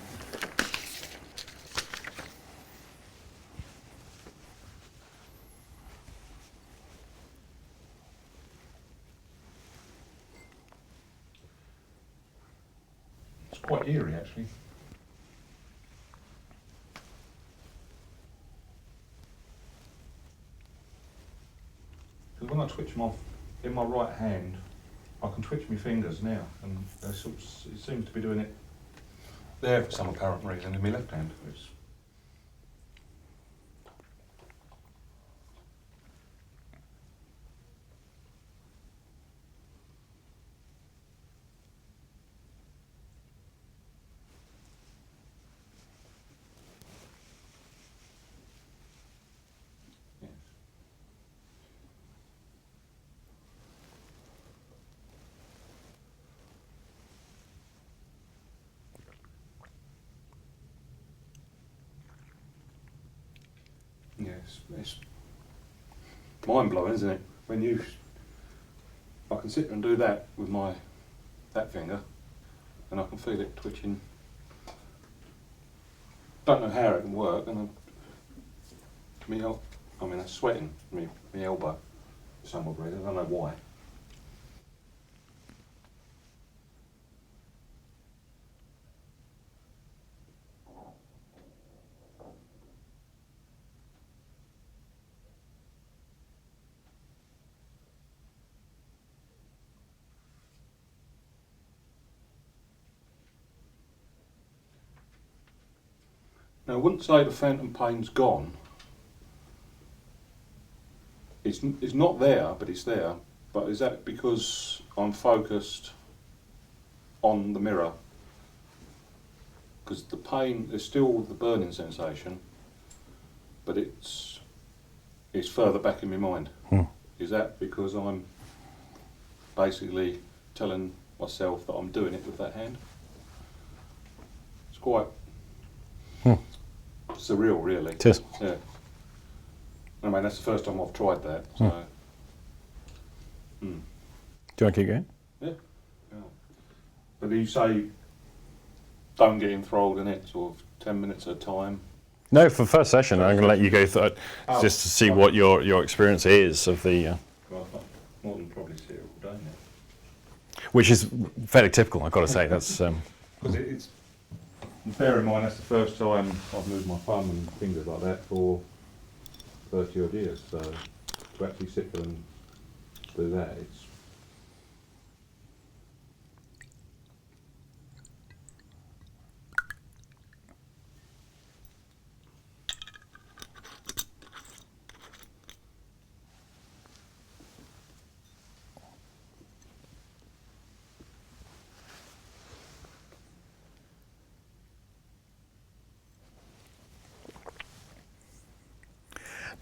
It's quite eerie, actually. Because when I twitch in my right hand, I can twitch my fingers now, and it seems to be doing it there for some apparent reason in my left hand. Yes. Yes, it's mind blowing, isn't it? When I can sit and do that with that finger, and I can feel it twitching. Don't know how it can work, and I'm sweating my elbow for some odd reason. I don't know why. Now, I wouldn't say the phantom pain's gone. It's not there, but it's there. But is that because I'm focused on the mirror? Because the pain is still the burning sensation, but it's further back in my mind. Is that because I'm basically telling myself that I'm doing it with that hand? It's quite surreal, really. It is. Yeah. I mean, that's the first time I've tried that. So. Do you want to keep going? Yeah. But you say don't get enthralled in it, sort of 10 minutes at a time. No, for the first session, I'm going to let you go through it just to see what your experience is of the. Well, more than probably see it all day now. Which is fairly typical, I've got to say. That's. Because it's. Bear in mind, that's the first time I've moved my thumb and fingers like that for 30 odd years. So to actually sit there and do that, it's.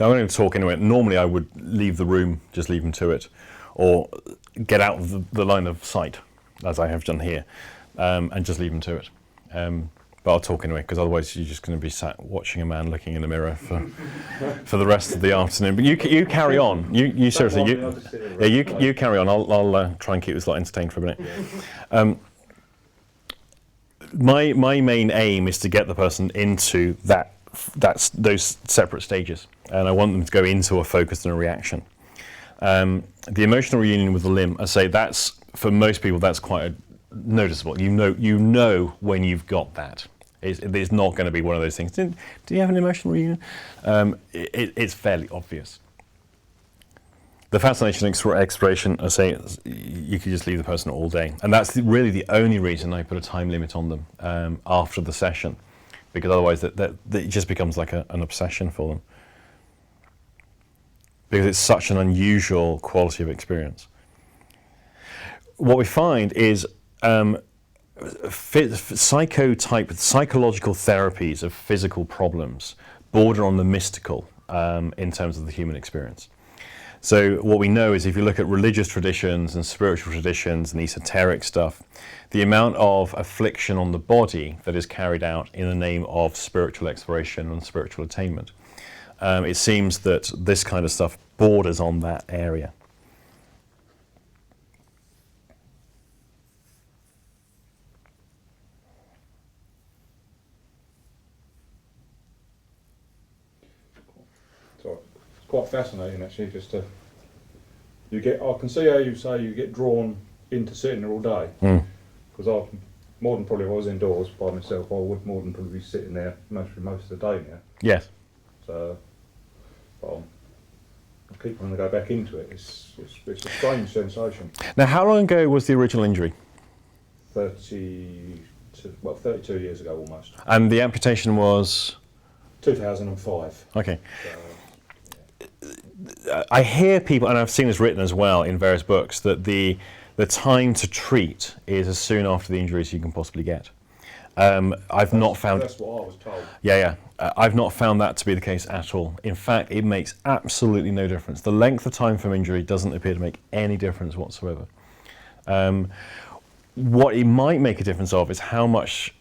Now, I'm going to talk anyway. Normally, I would leave the room, just leave them to it, or get out of the line of sight, as I have done here, and just leave them to it. But I'll talk anyway, because otherwise you're just going to be sat watching a man looking in the mirror for the rest of the afternoon. But you carry on. You seriously, you carry on. I'll try and keep this lot entertained for a minute. My main aim is to get the person into those separate stages, and I want them to go into a focus and a reaction. The emotional reunion with the limb, I say that's, for most people, that's quite noticeable. You know when you've got that. It's not going to be one of those things. Do you have an emotional reunion? It's fairly obvious. The fascination exploration, I say, you could just leave the person all day, and that's really the only reason I put a time limit on them after the session, because otherwise that it just becomes like an obsession for them, because it's such an unusual quality of experience. What we find is psychological therapies of physical problems border on the mystical in terms of the human experience. So what we know is, if you look at religious traditions and spiritual traditions and esoteric stuff, the amount of affliction on the body that is carried out in the name of spiritual exploration and spiritual attainment, it seems that this kind of stuff borders on that area. Quite fascinating, actually. Just to I can see how you say you get drawn into sitting there all day. Because more than probably if I was indoors by myself, I would more than probably be sitting there most of the day now. Yes. So, but I keep wanting to go back into it. It's a strange sensation. Now, how long ago was the original injury? 32 years ago almost. And the amputation was? 2005. Okay. So, I hear people, and I've seen this written as well in various books, that the time to treat is as soon after the injury as you can possibly get. I've not found. That's what I was told. Yeah. I've not found that to be the case at all. In fact, it makes absolutely no difference. The length of time from injury doesn't appear to make any difference whatsoever. What it might make a difference of is how much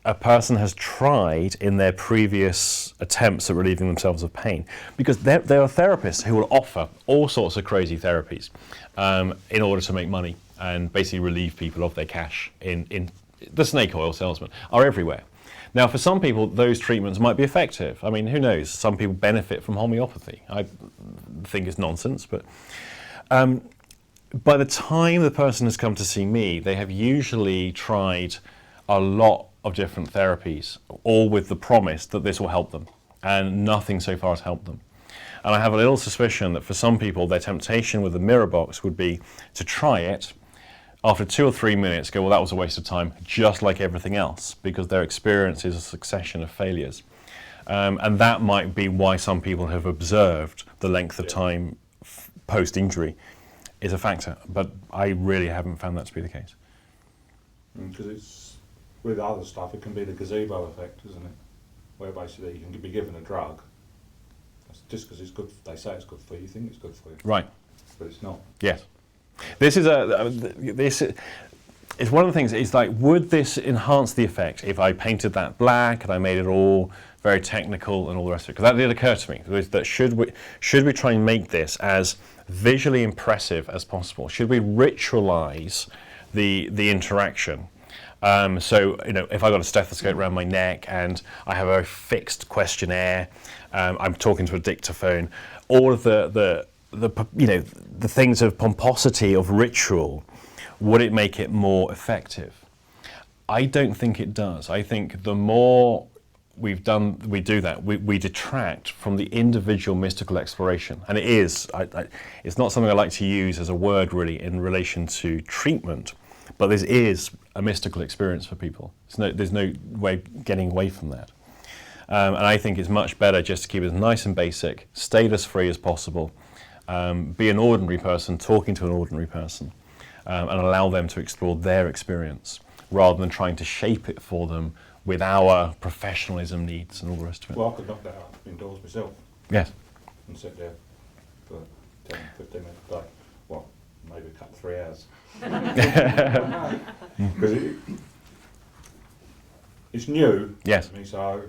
a person has tried in their previous attempts at relieving themselves of pain, because there are therapists who will offer all sorts of crazy therapies in order to make money and basically relieve people of their cash. In the snake oil salesmen are everywhere. Now, for some people, those treatments might be effective. I mean, who knows? Some people benefit from homeopathy. I think it's nonsense, but by the time the person has come to see me, they have usually tried a lot of different therapies, all with the promise that this will help them, and nothing so far has helped them. And I have a little suspicion that for some people, their temptation with the Mirrorbox would be to try it, after 2 or 3 minutes go, well, that was a waste of time, just like everything else, because their experience is a succession of failures. And that might be why some people have observed the length of time post-injury is a factor, but I really haven't found that to be the case. Because it's, with other stuff, it can be the gazebo effect, isn't it? Where basically you can be given a drug, just because it's good, they say it's good for you, you think it's good for you. Right. But it's not. Yes. This is it's one of the things, it's like, would this enhance the effect if I painted that black and I made it all very technical and all the rest of it? Because that did occur to me, that should we try and make this as visually impressive as possible? Should we ritualize the interaction? So, you know, if I got a stethoscope around my neck and I have a fixed questionnaire, I'm talking to a dictaphone, all of the you know, the things of pomposity of ritual, would it make it more effective? I don't think it does. I think the more we do that, we detract from the individual mystical exploration. And it is, it's not something I like to use as a word really in relation to treatment, but this is a mystical experience for people. There's no way getting away from that. And I think it's much better just to keep it as nice and basic, status-free as possible, be an ordinary person talking to an ordinary person, and allow them to explore their experience, rather than trying to shape it for them with our professionalism needs and all the rest of it. Well, I could knock that up indoors myself. Yes. And sit there for 10, 15 minutes a day. Well, maybe a couple 3 hours. Because it's new Yes. to me, so,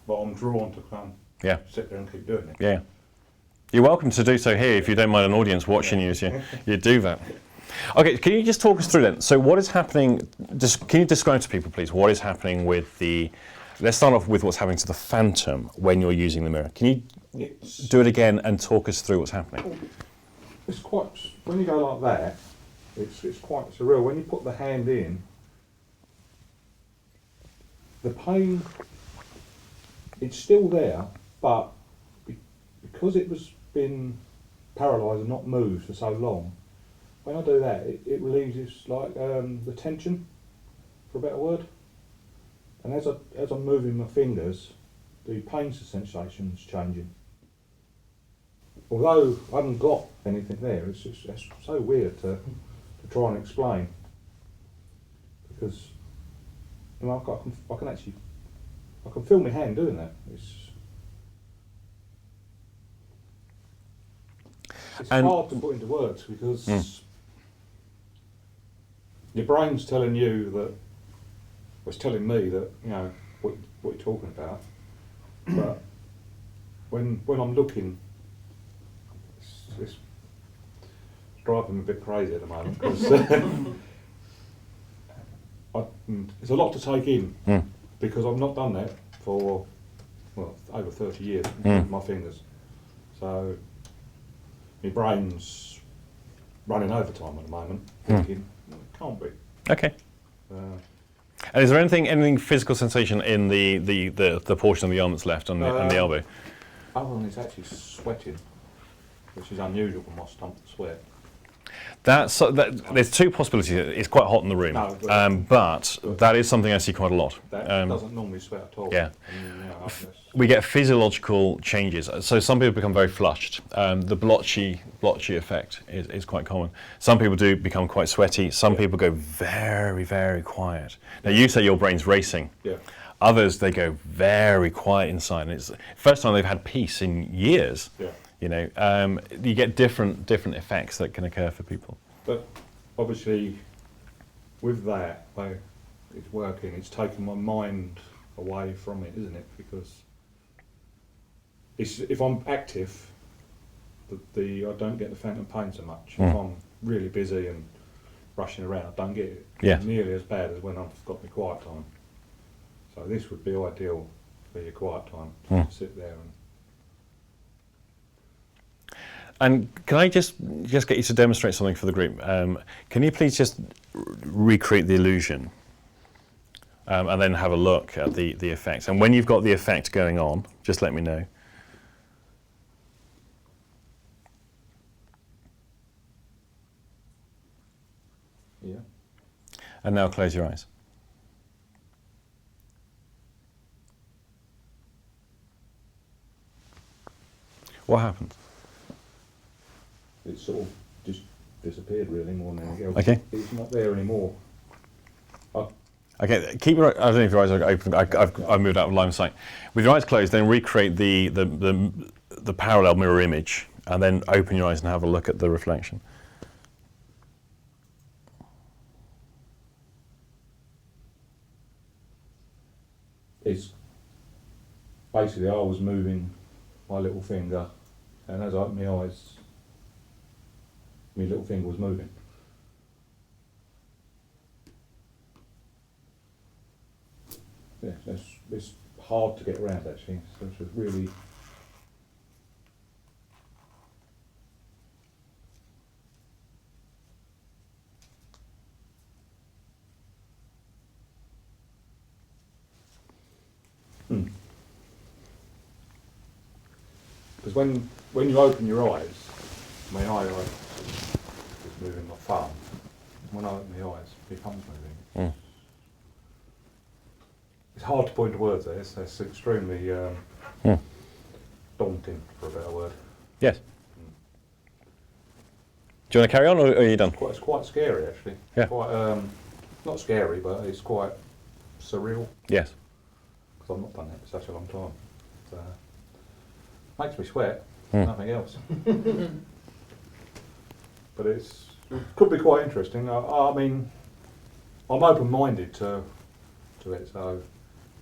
but I'm drawn to come sit there and keep doing it. Yeah. You're welcome to do so here if you don't mind an audience watching you as you do that. Okay, can you just talk us through then? So what is happening, can you describe to people please what is happening with let's start off with what's happening to the phantom when you're using the mirror. Can you do it again and talk us through what's happening? It's quite, when you go like that, it's quite surreal. When you put the hand in, the pain, it's still there, but because it was been paralysed and not moved for so long, when I do that, it relieves this, like the tension, for a better word. And as I'm moving my fingers, the pain sensation's changing. Although I haven't got anything there, it's so weird to try and explain. Because you know, I can feel my hand doing that. It's hard to put into words because your brain's telling you that, it's telling me that, you know, what you're talking about. But when I'm looking, it's driving me a bit crazy at the moment because it's a lot to take in because I've not done that for, well, over 30 years with my fingers. So my brain's running overtime at the moment, thinking, it can't be. Okay. And is there anything physical sensation in the portion of the arm that's left on the elbow? Other than it's actually sweating, which is unusual for my stump to sweat. There's two possibilities. It's quite hot in the room, but that is something I see quite a lot. That doesn't normally sweat at all. Yeah. And, you know, We get physiological changes. So some people become very flushed. The blotchy effect is quite common. Some people do become quite sweaty. Some people go very, very quiet. Now you say your brain's racing. Yeah. Others, they go very quiet inside. And it's the first time they've had peace in years. Yeah. You know, you get different effects that can occur for people. But obviously, with that, it's working. It's taking my mind away from it, isn't it? Because if I'm active, I don't get the phantom pain so much. If I'm really busy and rushing around, I don't get it nearly as bad as when I've got my quiet time. So this would be ideal for your quiet time, to sit there And can I just get you to demonstrate something for the group? Can you please just recreate the illusion and then have a look at the effect? And when you've got the effect going on, just let me know. Yeah. And now close your eyes. What happened? It sort of just disappeared really more than anything else. Okay. It's not there anymore. Okay, keep your. I don't know if your eyes are open. I've moved out of line of sight. With your eyes closed, then recreate the parallel mirror image, and then open your eyes and have a look at the reflection. It's basically I was moving my little finger, and as I opened my eyes, my little finger was moving. Yeah, it's hard to get around actually. So it's really. Because when you open your eyes, I mean I was moving my thumb. When I open my eyes, my thumb's moving. It's hard to put into words there. It's extremely daunting, for a better word. Yes. Do you want to carry on, or are you done? It's quite scary actually. Yeah. Quite not scary, but it's quite surreal. Yes. Because I've not done it for such a long time. So, makes me sweat. Nothing else. But it could be quite interesting. I mean, I'm open-minded to it, so,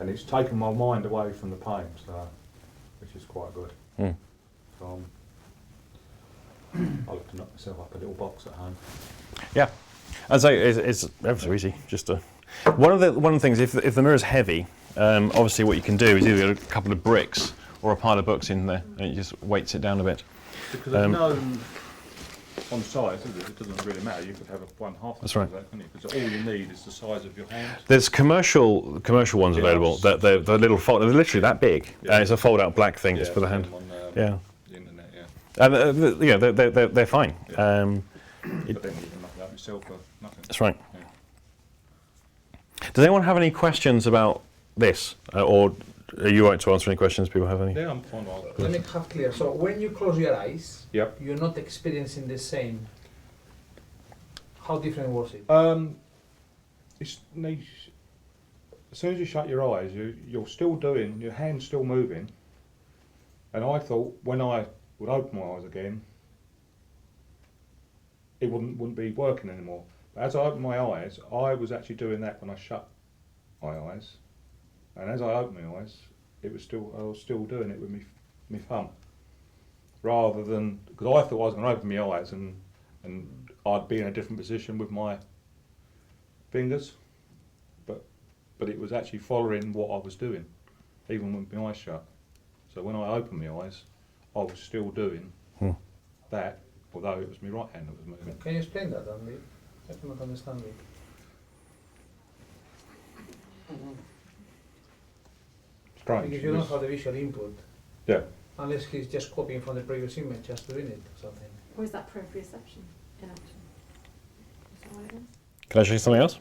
and it's taken my mind away from the pain, so, which is quite good. So I like to knock myself up a little box at home. Yeah. I'd say it's ever so easy. Just one of the things, if the mirror's heavy, obviously what you can do is either get a couple of bricks or a pile of books in there, and it just weights it down a bit. Because there's no on size, is it? It doesn't really matter. You could have one half. That's right. That, couldn't you? Because all you need is the size of your hand. There's commercial ones available. Yes. The little fold, they're literally that big. Yeah. It's a fold-out black thing just Yeah, for the I've hand. seen them on, Yeah. the internet, yeah. And they're fine. But then you can knock it up yourself for nothing. That's right. Yeah. Does anyone have any questions about this, or are you right to answer any questions people have any? Yeah, I'm fine with Let me it. have clear. So when you close your eyes, Yep. you're not experiencing the same. How different was it? It's niche. As soon as you shut your eyes, you're still doing, your hand's still moving. And I thought when I would open my eyes again, it wouldn't be working anymore. But as I opened my eyes, I was actually doing that when I shut my eyes. And as I opened my eyes, I was still doing it with my thumb. Rather than, because I thought I was going to open my eyes and I'd be in a different position with my fingers, but it was actually following what I was doing, even with my eyes shut. So when I opened my eyes, I was still doing that, although it was my right hand that was moving. Can you explain that, Andy? I cannot understand it. Strange. Because you don't have the visual input, Yeah. unless he's just copying from the previous image, just doing it or something. Or is that proprioception in action? Is that what it is? Can I show you something else?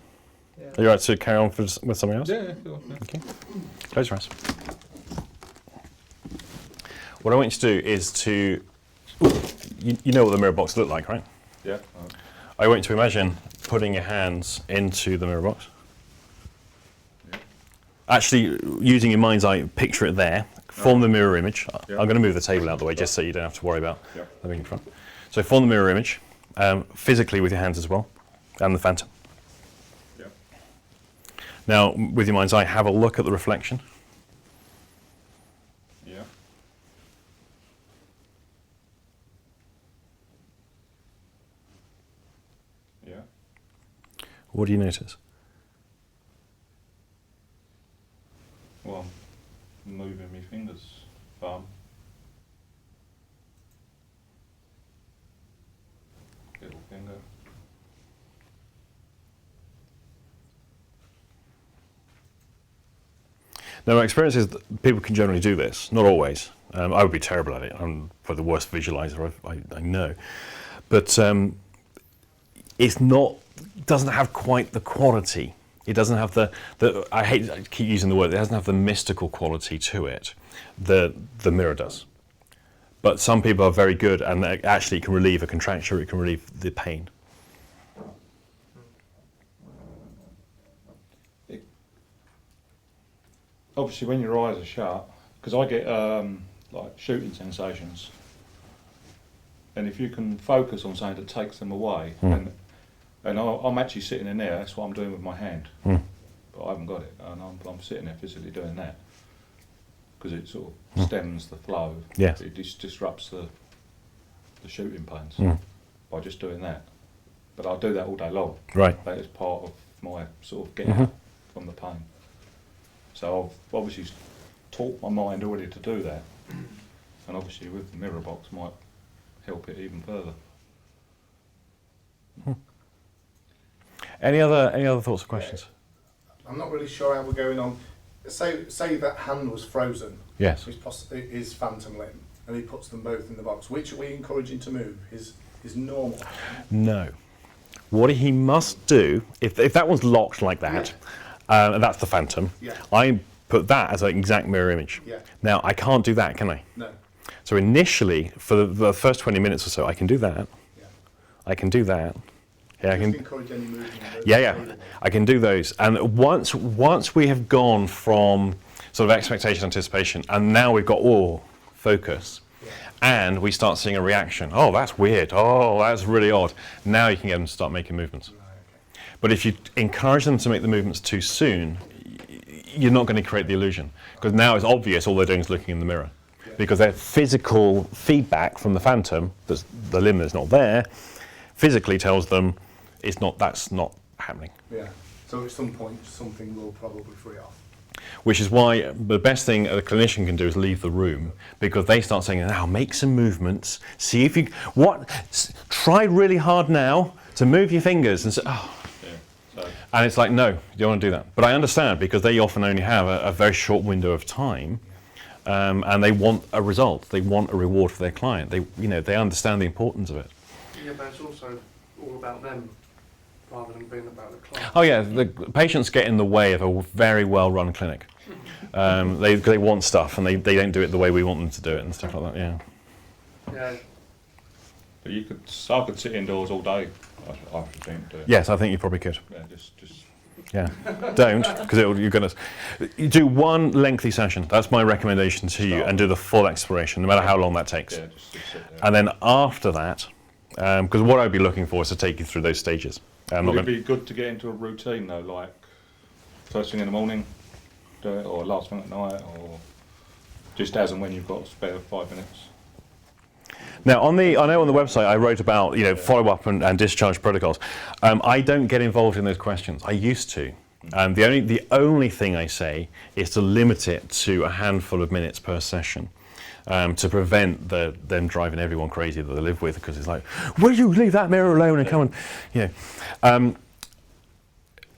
Yeah. Are you right to carry on with something else? Yeah, sure. Yeah. Okay. Close your eyes. What I want you to do is to, you know what the mirror box looked like, right? Yeah. I want you to imagine putting your hands into the mirror box. Yeah. Actually, using your mind's eye, picture it there, form the mirror image. Yeah. I'm going to move the table out of the way just so you don't have to worry about Yeah. having in front. So form the mirror image, physically with your hands as well, and the phantom. Yeah. Now, with your mind's eye, have a look at the reflection. Yeah. Yeah. What do you notice? Well, I'm moving my fingers, thumb. Little finger. Now, my experience is that people can generally do this, not always. I would be terrible at it. I'm probably the worst visualizer I know. But doesn't have quite the quality. It doesn't have the I keep using the word, it doesn't have the mystical quality to it the mirror does. But some people are very good, and actually it can relieve a contracture, it can relieve the pain. Obviously, when your eyes are shut, because I get like shooting sensations, and if you can focus on something that takes them away, and I'm actually sitting in there, that's what I'm doing with my hand, but I haven't got it, and I'm sitting there physically doing that, because it sort of stems the flow. Yes. It disrupts the shooting pains by just doing that. But I'll do that all day long. Right. That is part of my sort of getting out from the pain. So I've obviously taught my mind already to do that, and obviously with the Mirrorbox might help it even further. Any other thoughts or questions? I'm not really sure how we're going on. Say that hand was frozen. Yes. His phantom limb, and he puts them both in the box. Which are we encouraging to move? His normal hand? No. What he must do, if that one's locked like that, and that's the phantom, I put that as an exact mirror image. Yeah. Now, I can't do that, can I? No. So initially, for the first 20 minutes or so, I can do that. Yeah. I can do that. Yeah, I can. Encourage any movement. Yeah, I can do those. And once we have gone from sort of expectation, anticipation, and now we've got focus, and we start seeing a reaction. Oh, that's weird. Oh, that's really odd. Now you can get them to start making movements. Right, okay. But if you encourage them to make the movements too soon, you're not going to create the illusion, because now it's obvious all they're doing is looking in the mirror, because their physical feedback from the phantom, the limb that's not there, physically tells them that's not happening. Yeah. So at some point, something will probably free off. Which is why the best thing a clinician can do is leave the room, because they start saying, now make some movements, see if you, try really hard now to move your fingers, and say, and it's like, no, you don't want to do that. But I understand, because they often only have a very short window of time, and they want a result, they want a reward for their client. They understand the importance of it. Yeah, but it's also all about them rather than being about the client. Oh yeah, the patients get in the way of a very well-run clinic. They want stuff, and they don't do it the way we want them to do it, and stuff like that. Yeah. Yeah. But I could sit indoors all day. I should think. Yes, I think you probably could. Yeah, just. Yeah, don't, because you're going to. You do one lengthy session. That's my recommendation to you, and do the full exploration, no matter how long that takes. Yeah, just sit there. And then after that, because what I'd be looking for is to take you through those stages. Would it be good to get into a routine though, like first thing in the morning, do it, or last thing at night, or just as and when you've got spare 5 minutes? Now, I know on the website I wrote about follow-up and discharge protocols. I don't get involved in those questions. I used to. The only thing I say is to limit it to a handful of minutes per session, to prevent them driving everyone crazy that they live with, because it's like, will you leave that mirror alone and come and,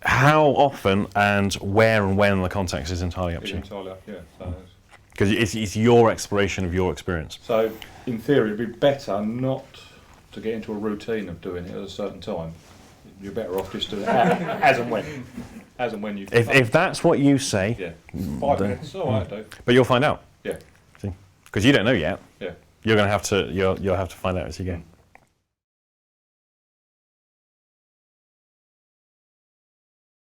how often and where and when the context is entirely up to you. Entirely up, yeah. Because it's your exploration of your experience. So, in theory, it'd be better not to get into a routine of doing it at a certain time. You're better off just doing it as and when. As and when you. If that's what you say. Yeah. 5 minutes. All right, Dave. But you'll find out. Yeah. Because you don't know yet. Yeah. You're going to have to. You'll have to find out as you go.